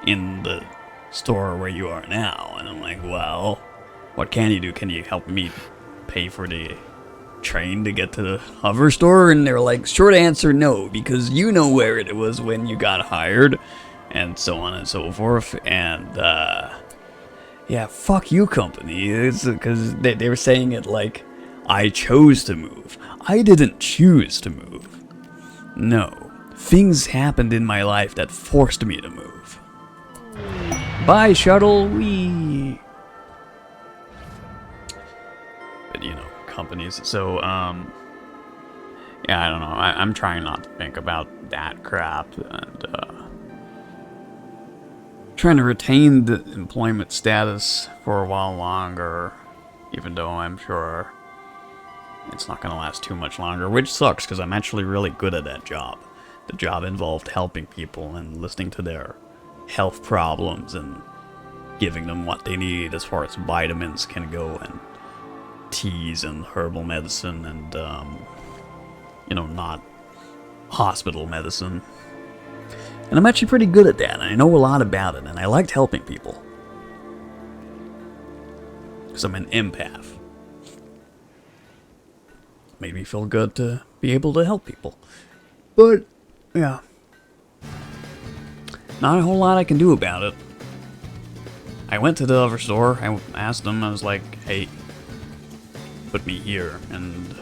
in the store where you are now. And I'm like, well, what can you do? Can you help me pay for the train to get to the hover store? And they're like, short answer, no, because you know where it was when you got hired, and so on and so forth. And yeah, fuck you, company. It's because they were saying it like I chose to move. I didn't choose to move. No, things happened in my life that forced me to move. Bye, shuttle. Wee. But you know, companies. So yeah, I don't know. I'm trying not to think about that crap, and trying to retain the employment status for a while longer, even though I'm sure it's not going to last too much longer, which sucks because I'm actually really good at that job. The job involved helping people and listening to their health problems and giving them what they need as far as vitamins can go, and teas and herbal medicine, and you know, not hospital medicine. And I'm actually pretty good at that, and I know a lot about it, and I liked helping people. Because I'm an empath. Made me feel good to be able to help people. But, yeah. Not a whole lot I can do about it. I went to the other store, I asked them, I was like, hey, put me here, and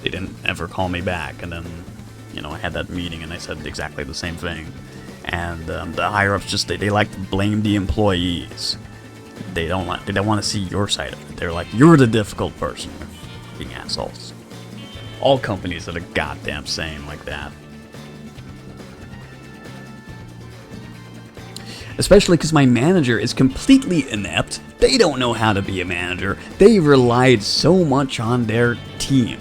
they didn't ever call me back. And then, you know, I had that meeting and I said exactly the same thing. And the higher-ups just, they like to blame the employees. They don't want to see your side of it. They're like, you're the difficult person. Being assholes. All companies are the goddamn same like that. Especially because my manager is completely inept. They don't know how to be a manager. They relied so much on their team.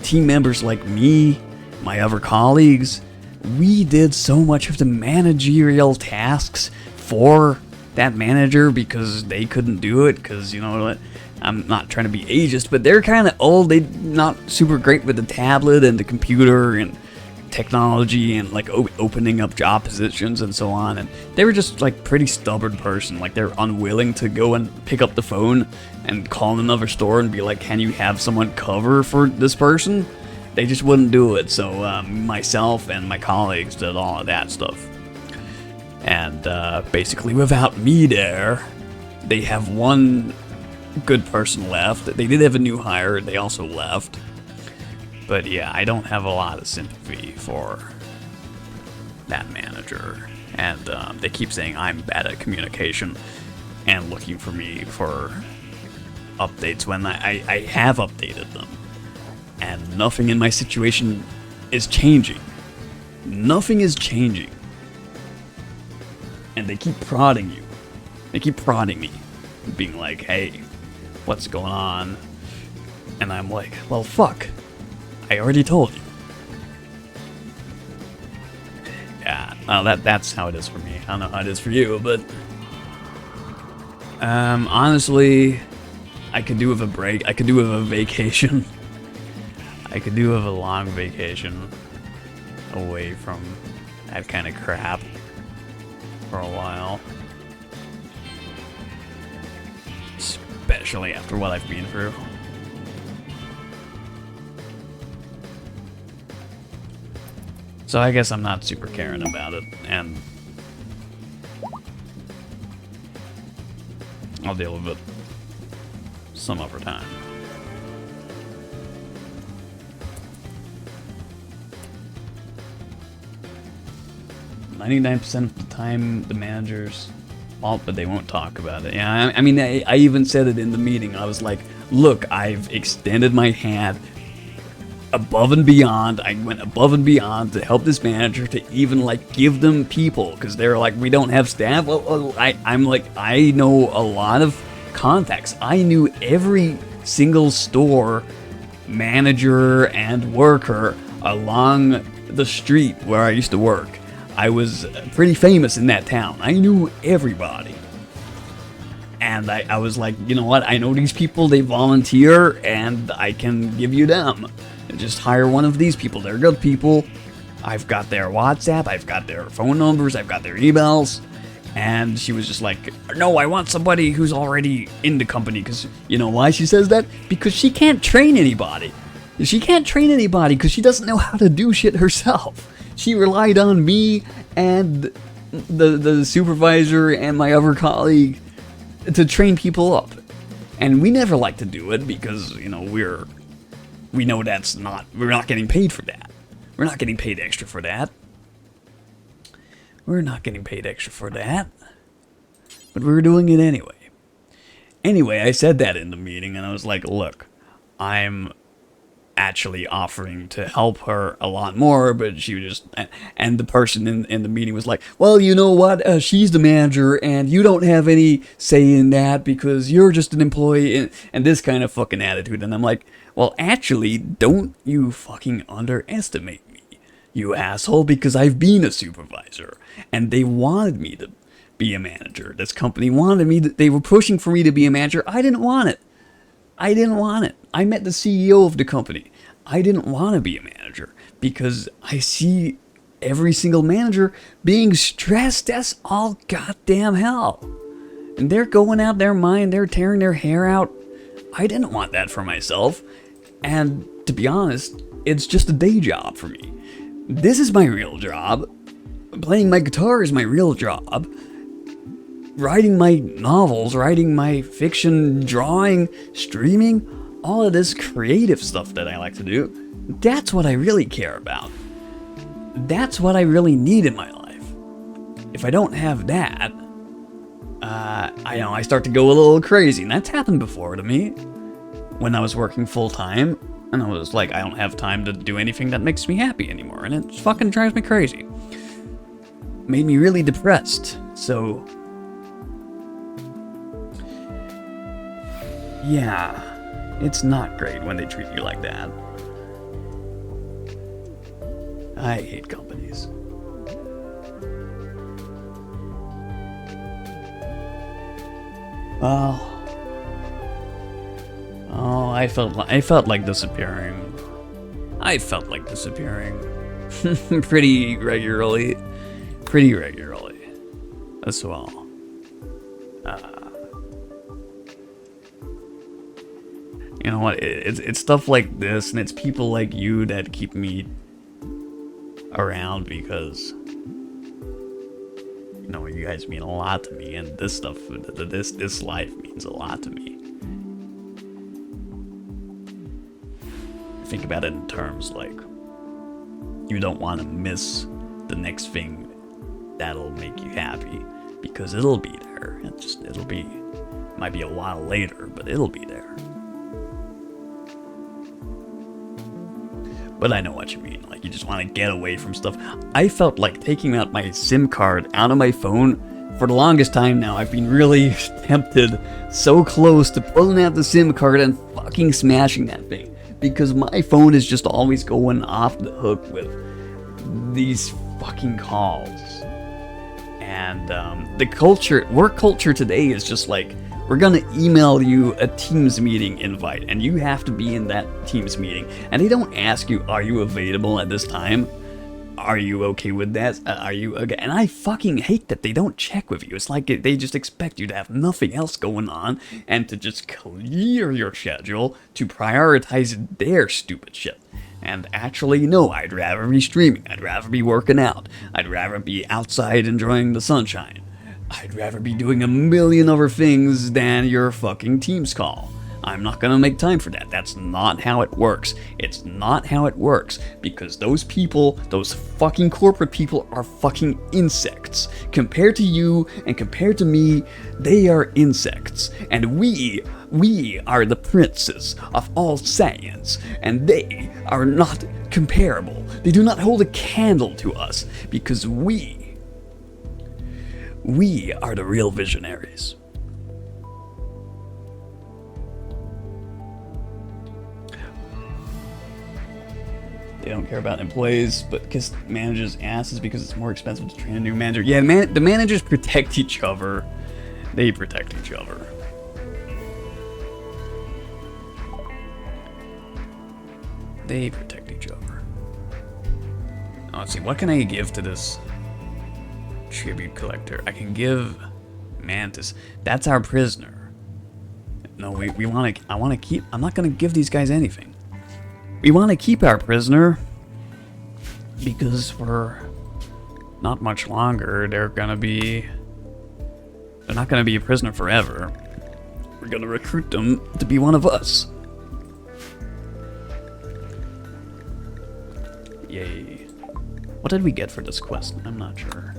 Team members like me, my other colleagues, we did so much of the managerial tasks for that manager because they couldn't do it, because, you know what, I'm not trying to be ageist, but they're kind of old. They're not super great with the tablet and the computer and technology and like opening up job positions and so on, and they were just like pretty stubborn person. Like they're unwilling to go and pick up the phone and call another store and be like, can you have someone cover for this person? They just wouldn't do it. So myself and my colleagues did all of that stuff, and basically without me there, they have one good person left. They did have a new hire, they also left. But yeah, I don't have a lot of sympathy for that manager. And they keep saying I'm bad at communication and looking for me for updates when I have updated them. And nothing in my situation is changing. Nothing is changing. And they keep prodding you. They keep prodding me. Being like, hey, what's going on? And I'm like, well, fuck. I already told you. Yeah, well, that's how it is for me. I don't know how it is for you, but honestly, I could do with a break. I could do with a vacation. I could do with a long vacation away from that kind of crap for a while. Especially after what I've been through. So I guess I'm not super caring about it, and I'll deal with it some other time. "99% of the time, the manager's fault, but they won't talk about it." Yeah, I mean, I even said it in the meeting. I was like, look, I've extended my hand above and beyond. I went above and beyond to help this manager, to even like give them people, because they're like, we don't have staff. Well, I'm like, I know a lot of contacts. I knew every single store manager and worker along the street where I used to work. I was pretty famous in that town. I knew everybody. And I was like, you know what, I know these people, they volunteer, and I can give you them. Just hire one of these people. They're good people. I've got their WhatsApp, I've got their phone numbers, I've got their emails. And she was just like, no, I want somebody who's already in the company. Because, you know why she says that? Because she can't train anybody. She can't train anybody because she doesn't know how to do shit herself. She relied on me and the supervisor and my other colleague to train people up. And we never like to do it because, you know, we know we're not getting paid for that. We're not getting paid extra for that. We're not getting paid extra for that. But we were doing it anyway. Anyway, I said that in the meeting, and I was like, look, I'm actually offering to help her a lot more, but she was just, and the person in the meeting was like, well, you know what, she's the manager, and you don't have any say in that because you're just an employee, and this kind of fucking attitude. And I'm like, well, actually, don't you fucking underestimate me, you asshole, because I've been a supervisor, and they wanted me to be a manager. This company wanted me, they were pushing for me to be a manager. I didn't want it. I didn't want it. I met the CEO of the company. I didn't want to be a manager because I see every single manager being stressed as all goddamn hell. And they're going out their mind, they're tearing their hair out. I didn't want that for myself. And to be honest, it's just a day job for me. This is my real job. Playing my guitar is my real job. Writing my novels, writing my fiction, drawing, streaming, all of this creative stuff that I like to do, that's what I really care about. That's what I really need in my life. If I don't have that, I start to go a little crazy, and that's happened before to me. When I was working full-time, and I was like, I don't have time to do anything that makes me happy anymore, and it fucking drives me crazy. Made me really depressed, so yeah, it's not great when they treat you like that. I hate companies. Well, I felt like disappearing. I felt like disappearing pretty regularly as well. You know what? It's stuff like this, and it's people like you that keep me around because, you know, you guys mean a lot to me, and this stuff, this life means a lot to me. Think about it in terms like you don't want to miss the next thing that'll make you happy because it'll be there. Might be a while later, but it'll be there. But I know what you mean, like you just want to get away from stuff. I felt like taking out my SIM card out of my phone for the longest time now. I've been really tempted, so close to pulling out the SIM card and fucking smashing that thing. Because my phone is just always going off the hook with these fucking calls. And the work culture today is just like, we're gonna email you a Teams meeting invite, and you have to be in that Teams meeting. And they don't ask you, are you available at this time? Are you okay with that? Are you okay? And I fucking hate that they don't check with you. It's like they just expect you to have nothing else going on and to just clear your schedule to prioritize their stupid shit. And actually, no, I'd rather be streaming. I'd rather be working out. I'd rather be outside enjoying the sunshine. I'd rather be doing a million other things than your fucking Teams call. I'm not gonna make time for that. That's not how it works. It's not how it works, because those people, those fucking corporate people, are fucking insects. Compared to you and compared to me, they are insects. And we are the princes of all science, and they are not comparable. They do not hold a candle to us, because we are the real visionaries. They don't care about employees, but kiss managers' asses because it's more expensive to train a new manager. Yeah, the managers protect each other. They protect each other. They protect each other. Oh, let's see, what can I give to this tribute collector? I can give Mantis. That's our prisoner. No, I want to keep, I'm not going to give these guys anything. We want to keep our prisoner because not much longer, they're not gonna be a prisoner forever. We're gonna recruit them to be one of us. Yay. What did we get for this quest? I'm not sure.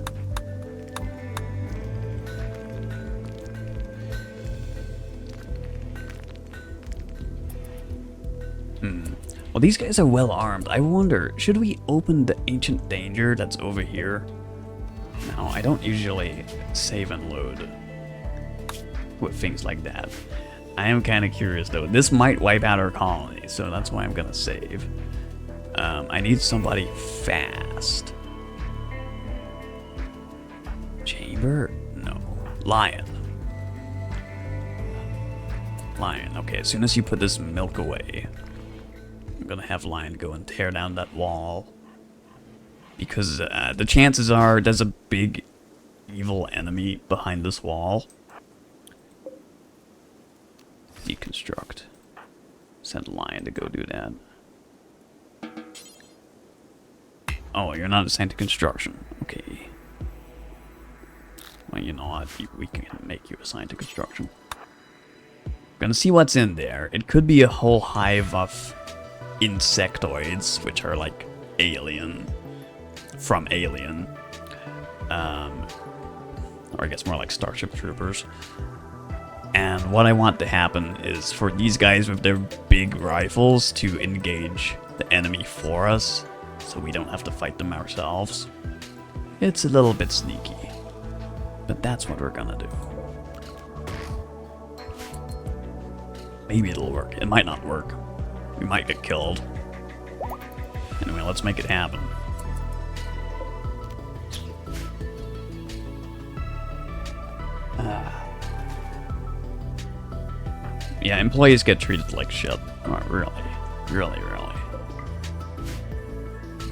Well, these guys are well armed. I wonder, should we open the ancient danger that's over here? No, I don't usually save and load with things like that. I am kind of curious though. This might wipe out our colony, so that's why I'm gonna save. I need somebody fast. Chamber? No. Lion. Lion. Okay, as soon as you put this milk away, I'm gonna have Lion go and tear down that wall. Because the chances are there's a big evil enemy behind this wall. Deconstruct. Send Lion to go do that. Oh, you're not assigned to construction. Okay. Well, you know what? We can make you assigned to construction. Gonna see what's in there. It could be a whole hive of insectoids, which are like alien. From Alien. Or I guess more like Starship Troopers. And what I want to happen is for these guys with their big rifles to engage the enemy for us, so we don't have to fight them ourselves. It's a little bit sneaky, but that's what we're gonna do. Maybe it'll work. It might not work. We might get killed. Anyway, let's make it happen. Yeah, employees get treated like shit. Oh, really.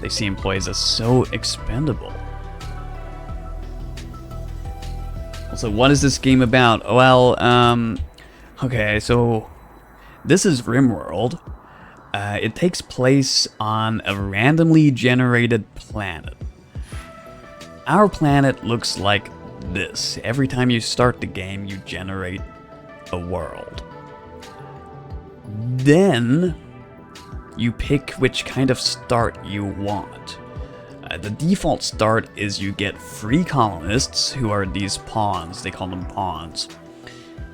They see employees as so expendable. Also, what is this game about? Well, okay, so this is RimWorld. It takes place on a randomly generated planet. Our planet looks like this. Every time you start the game, you generate a world. Then you pick which kind of start you want. The default start is you get free colonists, who are these pawns. They call them pawns.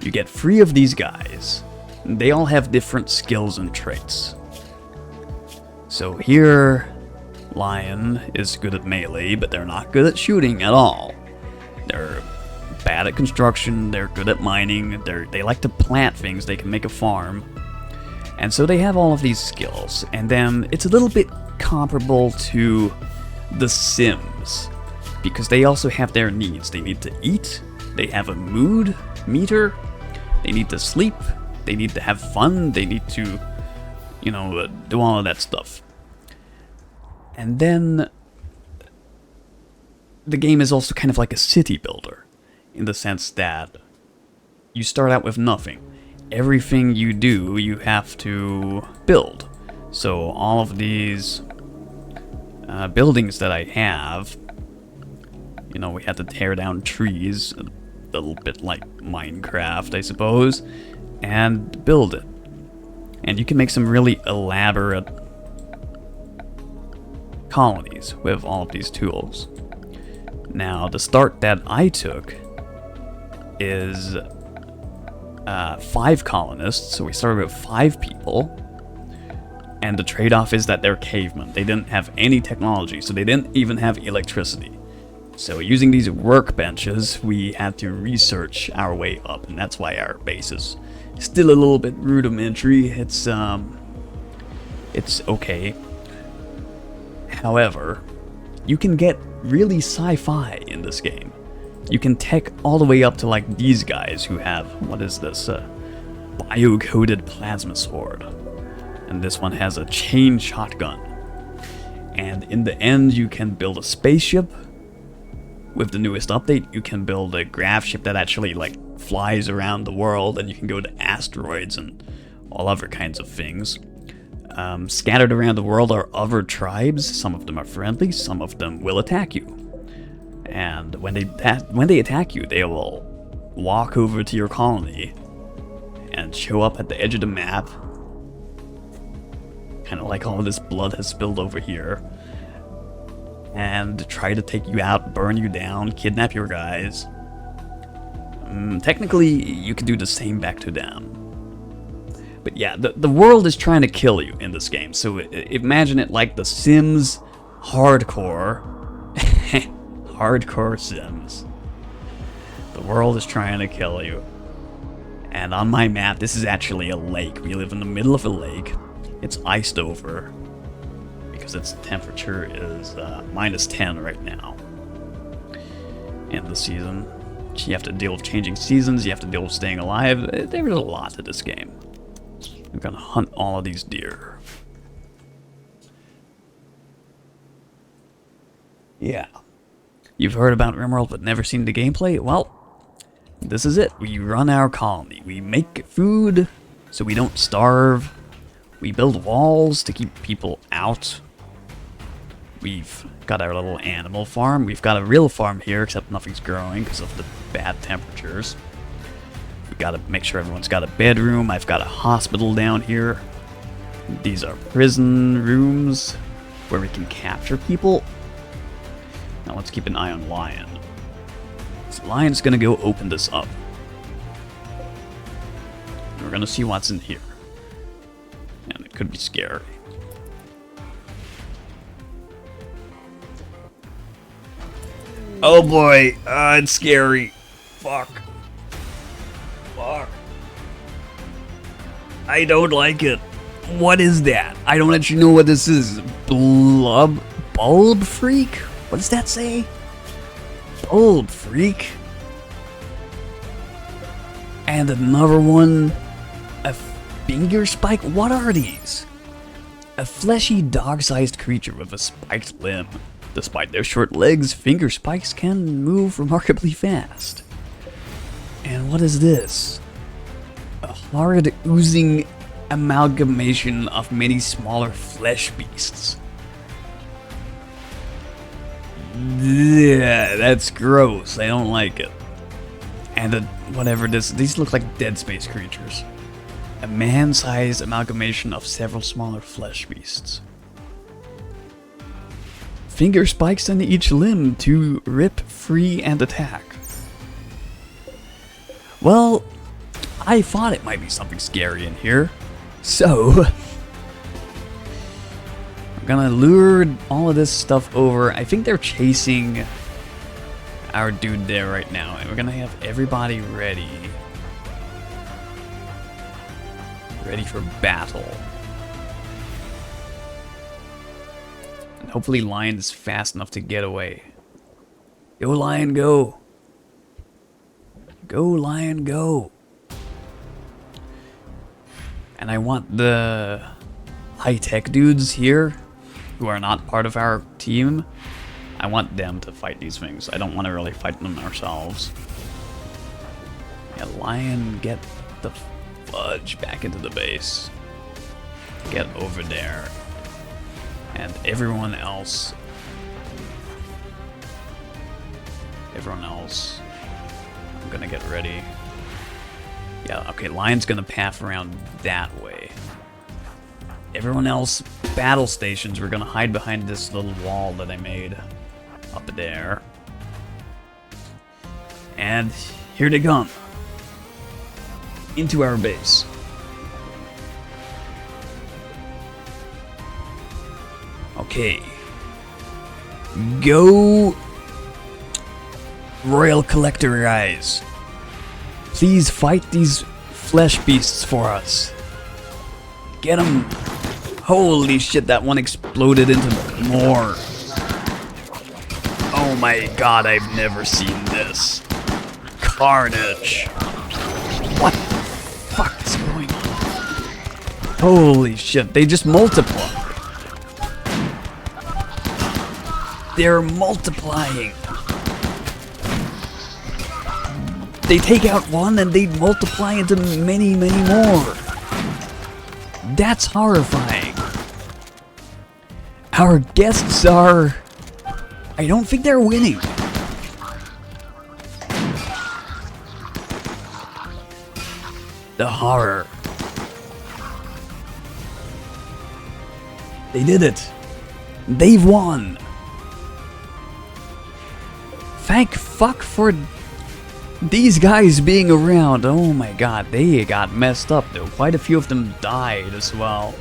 You get 3 of these guys. They all have different skills and traits. So here, Lion is good at melee, but they're not good at shooting at all. They're bad at construction, they're good at mining, they like to plant things, they can make a farm. And so they have all of these skills, and then it's a little bit comparable to The Sims, because they also have their needs. They need to eat, they have a mood meter, they need to sleep, they need to have fun, they need to, you know, do all of that stuff. And then the game is also kind of like a city builder, in the sense that you start out with nothing. Everything you do, you have to build. So all of these buildings that I have, you know, we had to tear down trees, a little bit like Minecraft, I suppose, and build it. And you can make some really elaborate colonies with all of these tools. Now, the start that I took is 5 colonists, so we started with 5 people, and the trade-off is that they're cavemen. They didn't have any technology, so they didn't even have electricity. So using these workbenches, we had to research our way up, and that's why our base is still a little bit rudimentary. It's okay. However, you can get really sci-fi in this game. You can tech all the way up to like these guys who have, what is this, bio-coded plasma sword. And this one has a chain shotgun. And in the end, you can build a spaceship. With the newest update, you can build a grav ship that actually like flies around the world, and you can go to asteroids and all other kinds of things. Scattered around the world are other tribes. Some of them are friendly, some of them will attack you. And when they attack you, they will walk over to your colony and show up at the edge of the map. Kind of like all of this blood has spilled over here. And try to take you out, burn you down, kidnap your guys. Technically, you could do the same back to them. But yeah, the world is trying to kill you in this game. So imagine it like The Sims hardcore. Hardcore Sims. The world is trying to kill you. And on my map, this is actually a lake. We live in the middle of a lake. It's iced over because its temperature is -10 right now in the season. You have to deal with changing seasons, you have to deal with staying alive. There's a lot to this game. I'm gonna hunt all of these deer. Yeah. You've heard about RimWorld but never seen the gameplay? Well, this is it. We run our colony. We make food so we don't starve. We build walls to keep people out. We've got our little animal farm. We've got a real farm here, except nothing's growing because of the bad temperatures. We've got to make sure everyone's got a bedroom. I've got a hospital down here. These are prison rooms where we can capture people. Now let's keep an eye on Lion. So Lion's gonna go open this up. We're gonna see what's in here. And it could be scary. Oh boy, it's scary. Fuck. Fuck. I don't like it. What is that? I don't actually know what this is. Bulb freak? What does that say? Bulb freak? And another one. A finger spike? What are these? A fleshy dog-sized creature with a spiked limb. Despite their short legs, finger spikes can move remarkably fast. And what is this? A horrid oozing amalgamation of many smaller flesh beasts. Yeah, that's gross. I don't like it. And whatever this, these look like Dead Space creatures. A man-sized amalgamation of several smaller flesh beasts. Finger spikes in each limb to rip free and attack. Well, I thought it might be something scary in here. So, I'm gonna lure all of this stuff over. I think they're chasing our dude there right now. And we're gonna have everybody ready. Ready for battle. And hopefully Lion is fast enough to get away. Go Lion, go. Go Lion, go. And I want the high-tech dudes here, who are not part of our team, I want them to fight these things. I don't want to really fight them ourselves. Yeah, Lion, get the fudge back into the base. Get over there. And everyone else, I'm gonna get ready. Yeah, okay, Lion's gonna path around that way. Everyone else, battle stations, we're gonna hide behind this little wall that I made up there. And here they come. Into our base. Okay. Go, Royal Collector guys. Please fight these flesh beasts for us. Get them. Holy shit, that one exploded into more. Oh my god, I've never seen this. Carnage. What the fuck is going on? Holy shit, they just multiply. They're multiplying. They take out one and they multiply into many, many more. That's horrifying. Our guests are... I don't think they're winning. The horror. They did it. They've won. Thank fuck for these guys being around. Oh my god, they got messed up though. Quite a few of them died as well.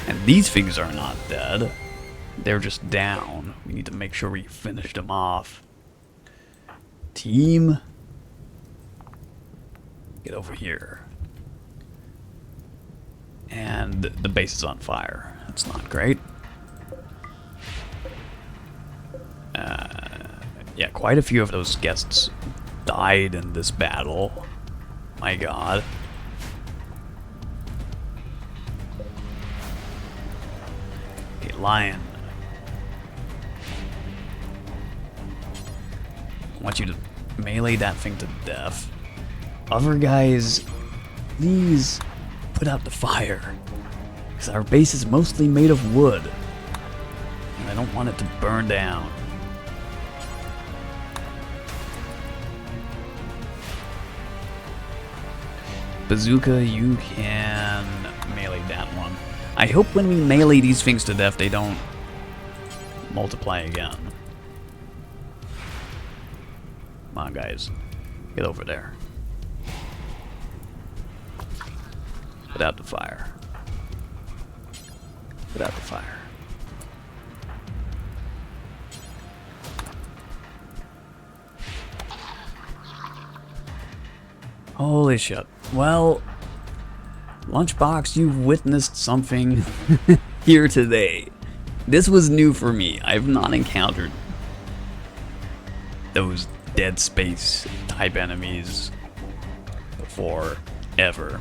And these things are not dead. They're just down. We need to make sure we finish them off. Team. Get over here. And the base is on fire. That's not great. Yeah, quite a few of those guests died in this battle. My god. Okay, Lion. I want you to melee that thing to death. Other guys, please put out the fire. Because our base is mostly made of wood. And I don't want it to burn down. Bazooka, you can melee that one. I hope when we melee these things to death, they don't multiply again. Come on, guys. Get over there. Put out the fire. Put out the fire. Holy shit. Well, Lunchbox, you've witnessed something here today. This was new for me. I've not encountered those Dead Space type enemies before, ever.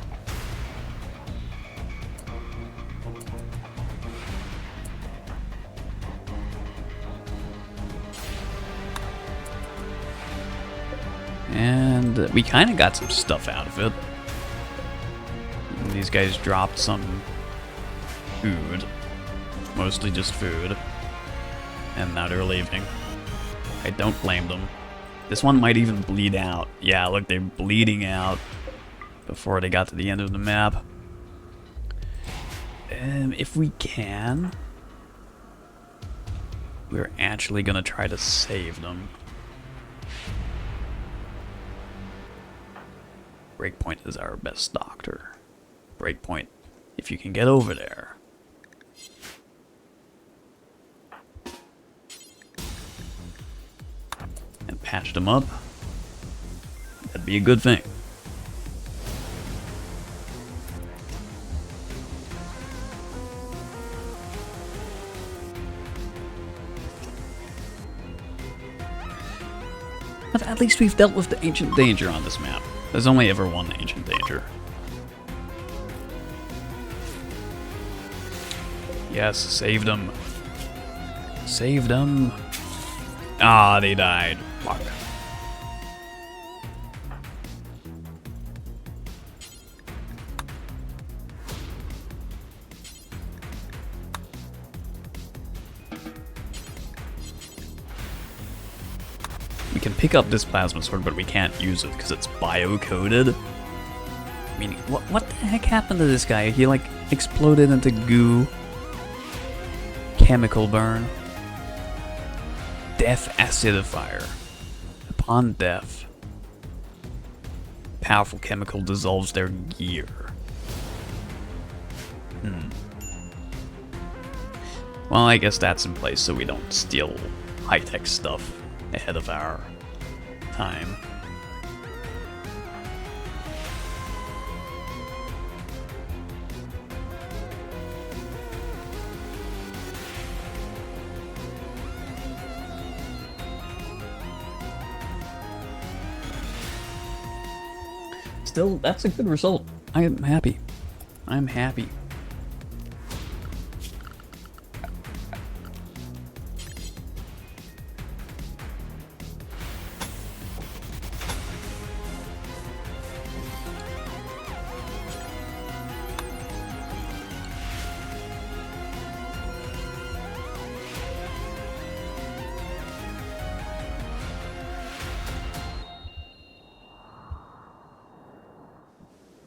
And we kind of got some stuff out of it. These guys dropped some food. Mostly just food. And now they're leaving. I don't blame them. This one might even bleed out. Yeah, look, they're bleeding out before they got to the end of the map. If we can, we're actually gonna try to save them. Breakpoint is our best doctor. Breakpoint, if you can get over there. And patch them up, that'd be a good thing. But at least we've dealt with the ancient danger on this map. There's only ever one ancient danger. Yes, saved them. Saved them. Ah, they died. Fuck. We can pick up this plasma sword, but we can't use it because it's bio-coded. I mean, what the heck happened to this guy? He like exploded into goo. Chemical burn. Death acidifier. Upon death, powerful chemical dissolves their gear. Well, I guess that's in place so we don't steal high-tech stuff ahead of our time. Still, that's a good result. I am happy. I'm happy.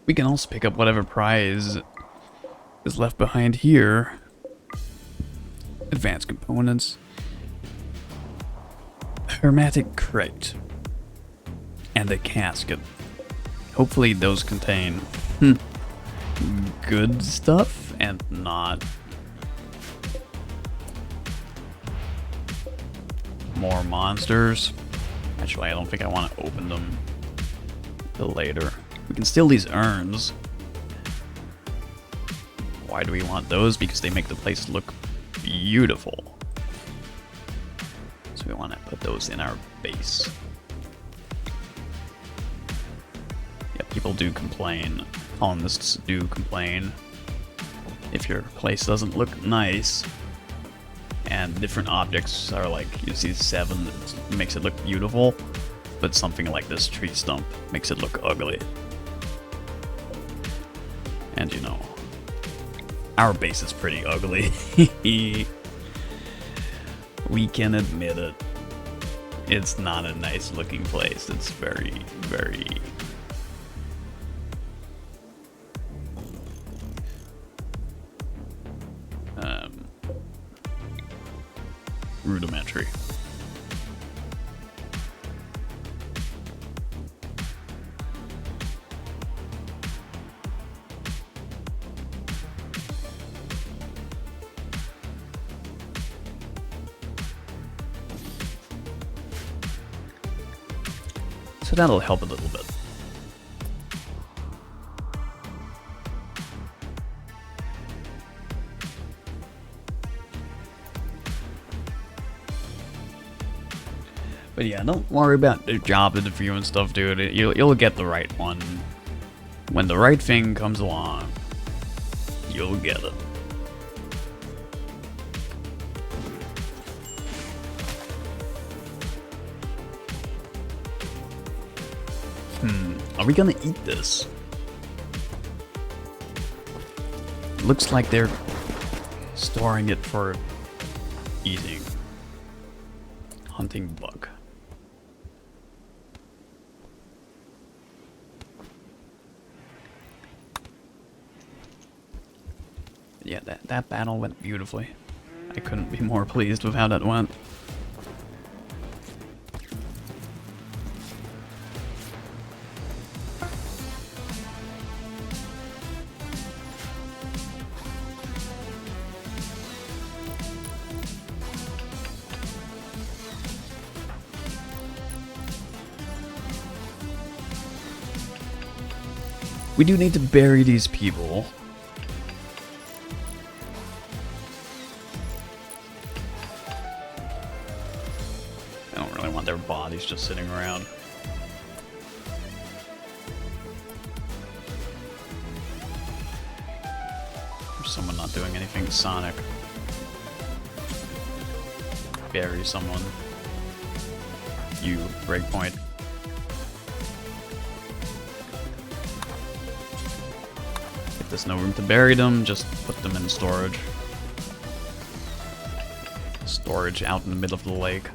We can also pick up whatever prize is left behind here. Advanced components. Hermetic crate. And a casket. Hopefully those contain good stuff and not more monsters. Actually, I don't think I want to open them till later. We can steal these urns. Why do we want those? Because they make the place look beautiful. So we want to put those in our base. Yeah, people do complain. Colonists do complain if your place doesn't look nice. And different objects are like, you see 7, it makes it look beautiful, but something like this tree stump makes it look ugly. And you know, our base is pretty ugly. We can admit it. It's not a nice looking place. It's very, very... rudimentary. So that'll help a little bit. But yeah, don't worry about the job interview and stuff, dude. You'll get the right one. When the right thing comes along, you'll get it. Are we gonna eat this? Looks like they're storing it for eating. Hunting bug. Yeah, that battle went beautifully. I couldn't be more pleased with how that went. We do need to bury these people. I don't really want their bodies just sitting around. There's someone not doing anything Sonic. Bury someone. You, breakpoint. If there's no room to bury them, just put them in storage. Storage out in the middle of the lake.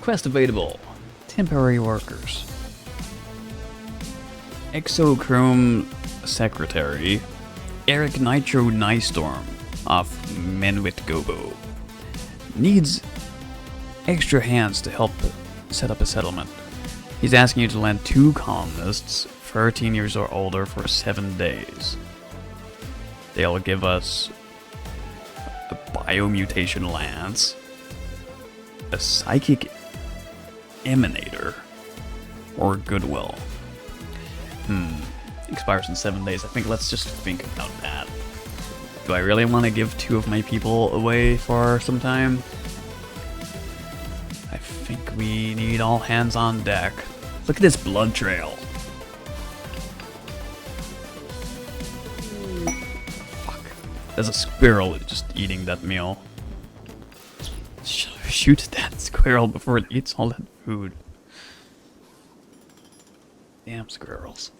Quest available. Temporary workers. Exochrome Secretary Eric Nitro Nystorm of Menwit Gobo needs extra hands to help set up a settlement. He's asking you to lend 2 colonists, 13 years or older, for 7 days. They'll give us a biomutation lance, a psychic emanator, or goodwill. Expires in 7 days. I think let's just think about that. Do I really want to give 2 of my people away for some time? I think we need all hands on deck. Look at this blood trail. Fuck. There's a squirrel just eating that meal. Shoot that squirrel before it eats all that food. Damn squirrels.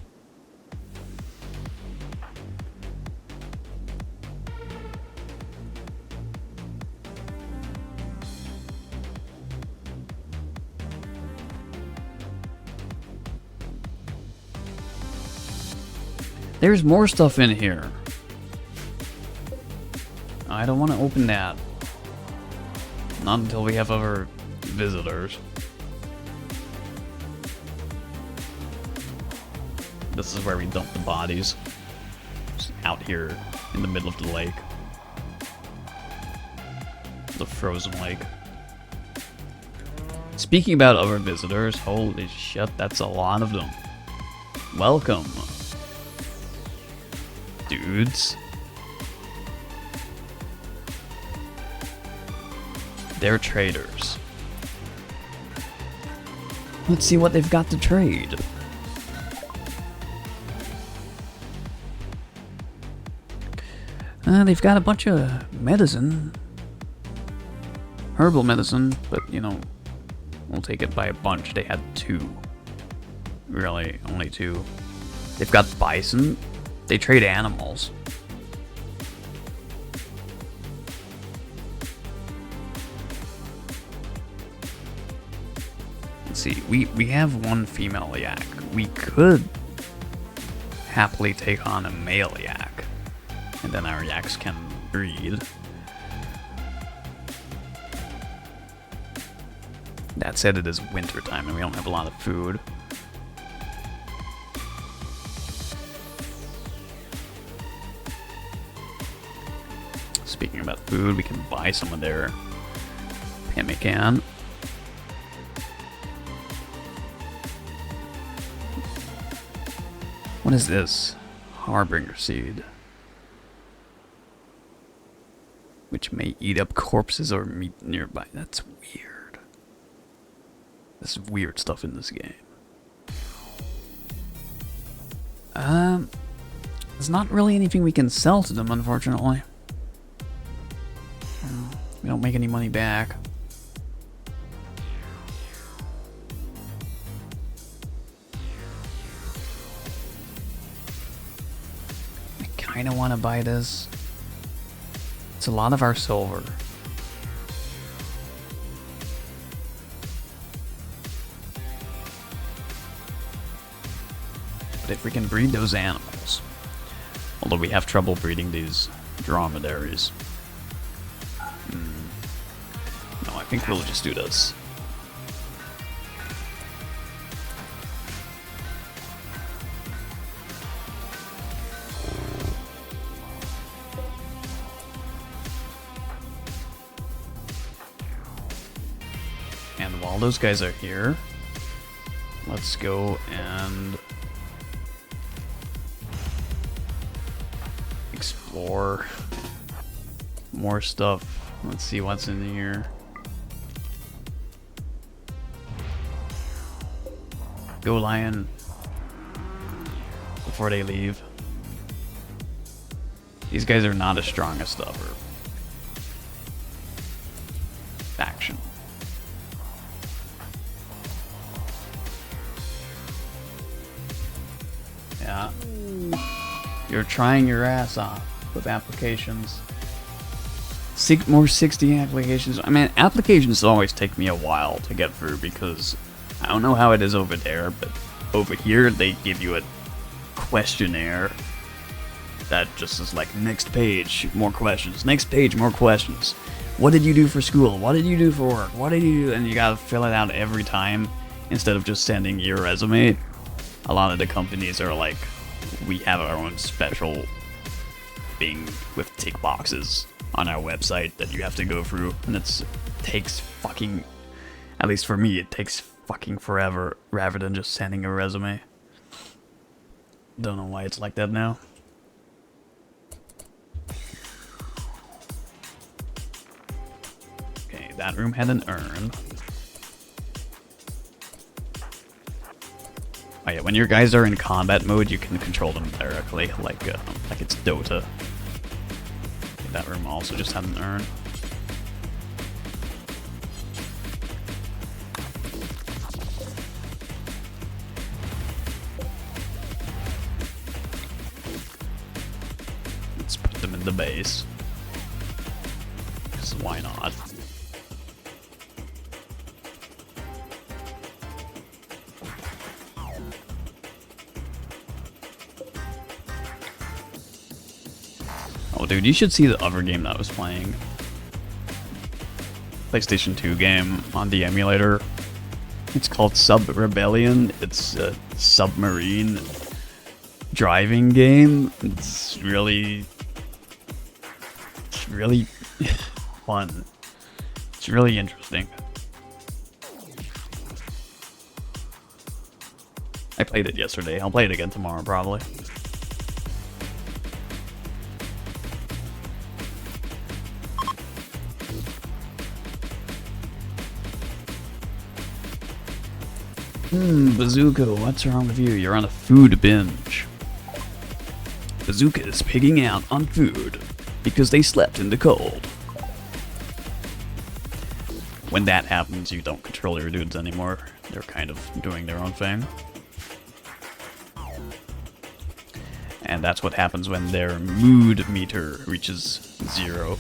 There's more stuff in here. I don't want to open that. Not until we have other visitors. This is where we dump the bodies. Just out here in the middle of the lake. The frozen lake. Speaking about other visitors, holy shit, that's a lot of them. Welcome, dudes. They're traders. Let's see what they've got to trade. They've got a bunch of medicine. Herbal medicine, but you know, we'll take it by a bunch. They had 2. Really, only 2. They've got bison. They trade animals. Let's see, we have 1 female yak. We could happily take on a male yak. And then our yaks can breed. That said, it is winter time and we don't have a lot of food. Speaking about food, we can buy some of their pemmican. What is this? Harbinger seed. Which may eat up corpses or meat nearby. That's weird. There's weird stuff in this game. There's not really anything we can sell to them, unfortunately. We don't make any money back. I kinda wanna buy this. It's a lot of our silver. But if we can breed those animals. Although we have trouble breeding these dromedaries. No, I think we'll just do this. And while those guys are here, let's go and explore more stuff. Let's see what's in here. Go lion before they leave. These guys are not as strong as the other faction. Yeah. You're trying your ass off with applications. More 60 applications. I mean, applications always take me a while to get through because I don't know how it is over there, but over here they give you a questionnaire that just is like, next page, more questions. Next page, more questions. What did you do for school? What did you do for work? What did you do? And you gotta fill it out every time instead of just sending your resume. A lot of the companies are like, we have our own special thing with tick boxes on our website that you have to go through, and it takes fucking, at least for me, it takes fucking forever rather than just sending a resume. Don't know why it's like that now. Okay, that room had an urn. Oh yeah, when your guys are in combat mode, you can control them directly, like it's Dota. Okay, that room also just had an urn. Let's put them in the base. Because why not? dude, you should see the other game that I was playing. PlayStation 2 game on the emulator. It's called Sub Rebellion. It's a submarine driving game. It's really fun. It's really interesting. I played it yesterday. I'll play it again tomorrow, probably. Bazooka, what's wrong with you? You're on a food binge. Bazooka is pigging out on food because they slept in the cold. When that happens, you don't control your dudes anymore. They're kind of doing their own thing. And that's what happens when their mood meter reaches 0.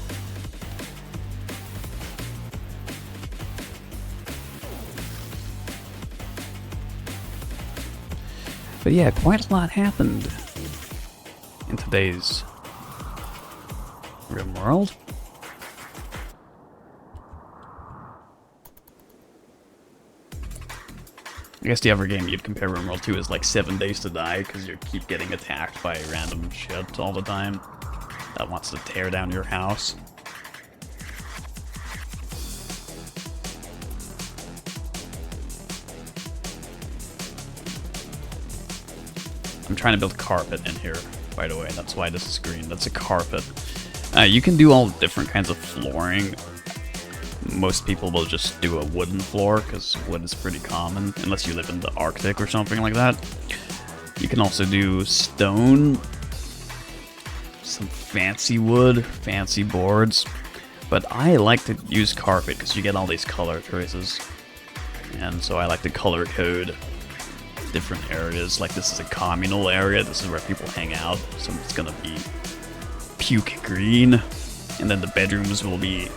But yeah, quite a lot happened in today's RimWorld. I guess the other game you'd compare RimWorld to is like 7 Days to Die, because you keep getting attacked by random shit all the time that wants to tear down your house. I'm trying to build carpet in here, by the way. That's why this is green. That's a carpet. You can do all different kinds of flooring. Most people will just do a wooden floor, because wood is pretty common, unless you live in the Arctic or something like that. You can also do stone, some fancy wood, fancy boards. But I like to use carpet, because you get all these color choices. And so I like to color code different areas. Like, this is a communal area, this is where people hang out, so it's gonna be puke green, and then the bedrooms will be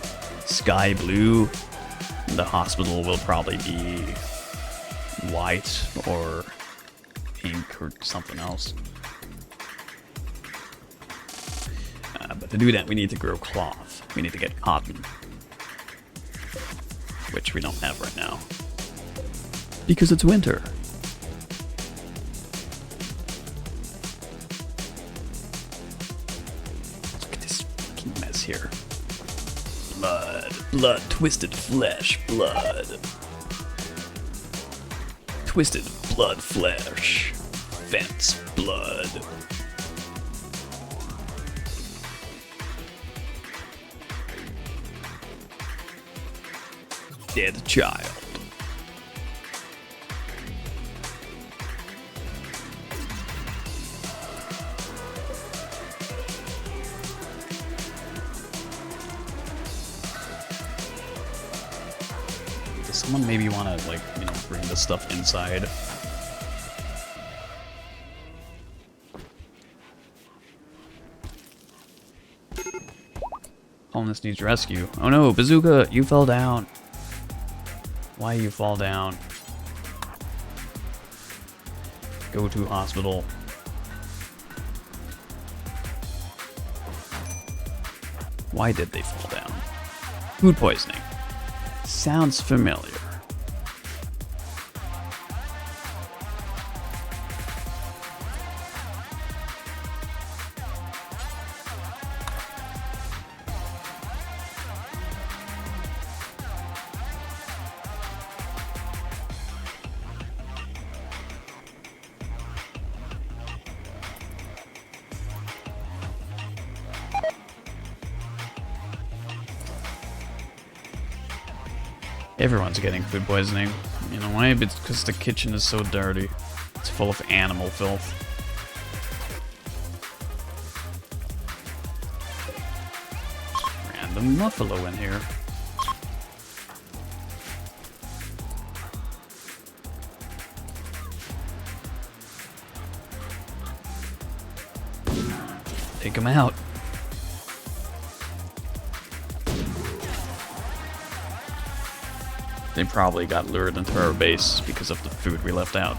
sky blue, and the hospital will probably be white or pink or something else. But to do that, we need to grow cloth. We need to get cotton, which we don't have right now because it's winter. Here. Blood, twisted flesh, blood. Twisted blood, flesh. Fence, blood. Dead child. Someone maybe want to, like, you know, bring this stuff inside. Homeless needs rescue. Oh no, Bazooka, you fell down. Why you fall down? Go to hospital. Why did they fall down? Food poisoning. Sounds familiar. Everyone's getting food poisoning. You know why? It's because the kitchen is so dirty. It's full of animal filth. Random buffalo in here. Take him out. They probably got lured into our base because of the food we left out.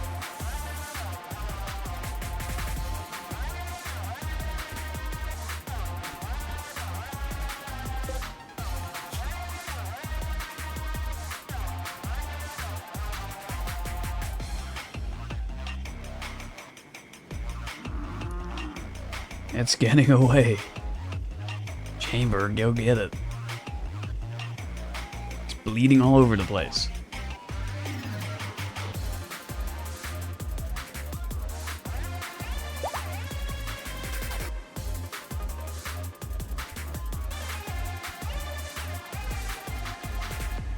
It's getting away. Chamber, go get it. It's bleeding all over the place.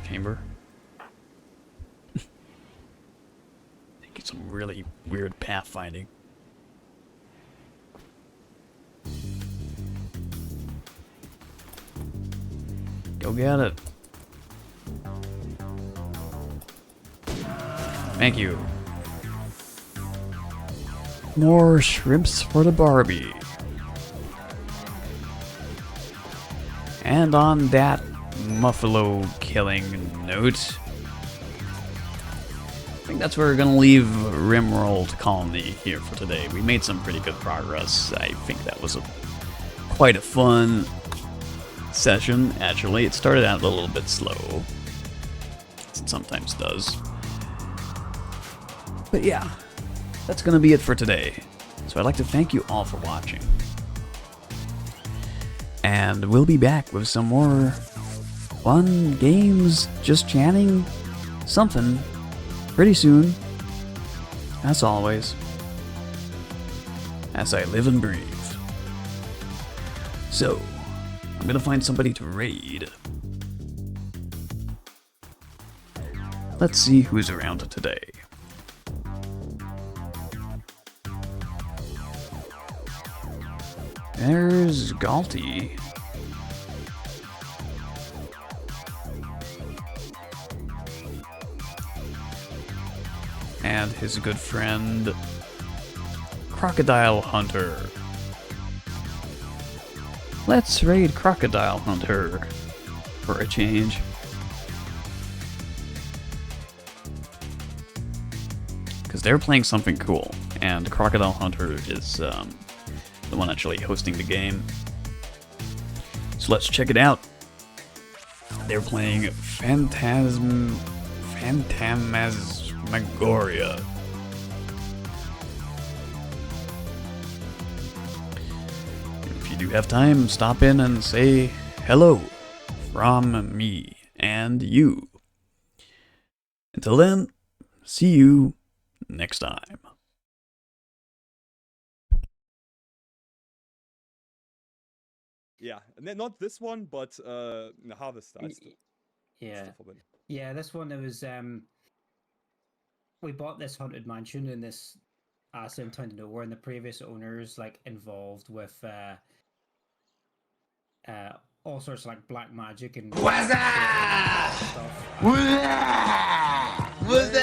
Chamber. Get some really weird pathfinding. Go get it. Thank you. More shrimps for the Barbie. And on that Muffalo killing note, I think that's where we're gonna leave RimWorld Colony here for today. We made some pretty good progress. I think that was quite a fun session, actually. It started out a little bit slow, as it sometimes does. But yeah, that's gonna be it for today. So I'd like to thank you all for watching. And we'll be back with some more fun games, just chatting, something, pretty soon. As always, as I live and breathe. So, I'm gonna find somebody to raid. Let's see who's around today. There's Galti. And his good friend, Crocodile Hunter. Let's raid Crocodile Hunter for a change. Because they're playing something cool, and Crocodile Hunter is the one actually hosting the game. So let's check it out. They're playing Phantasmagoria. If you do have time, stop in and say hello from me and you. Until then, see you next time. Yeah, not this one, but Harvester. Yeah, yeah. This one, it was we bought this haunted mansion in this same town to nowhere, and the previous owners like involved with all sorts of like black magic and What's that? stuff. What's that? What's that?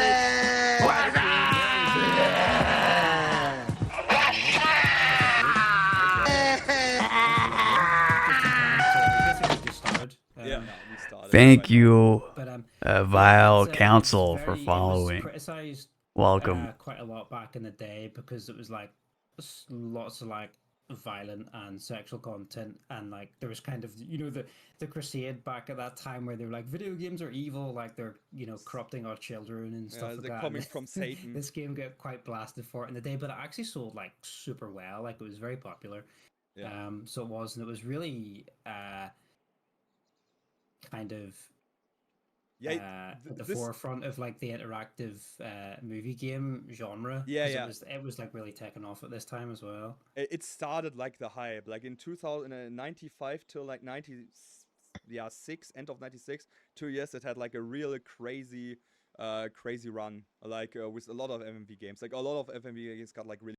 Yeah, we started. Thank you, But Vile it's Council, very- for it was following. criticized Welcome. quite a lot back in the day because it was like lots of like violent and sexual content, and like there was kind of the crusade back at that time where they were like video games are evil, like they're corrupting our children and stuff like they're that. coming from Satan. This game got quite blasted for it in the day, but it actually sold like super well. Like it was very popular. Yeah. So it was, and it was really kind of at the forefront of like the interactive movie game genre. Yeah. It was like really taken off at this time as well. It started like the hype, like in 1995 till like 96, end of 96, 2 years. It had like a real crazy run, like with a lot of FMV games. Like a lot of FMV games got like really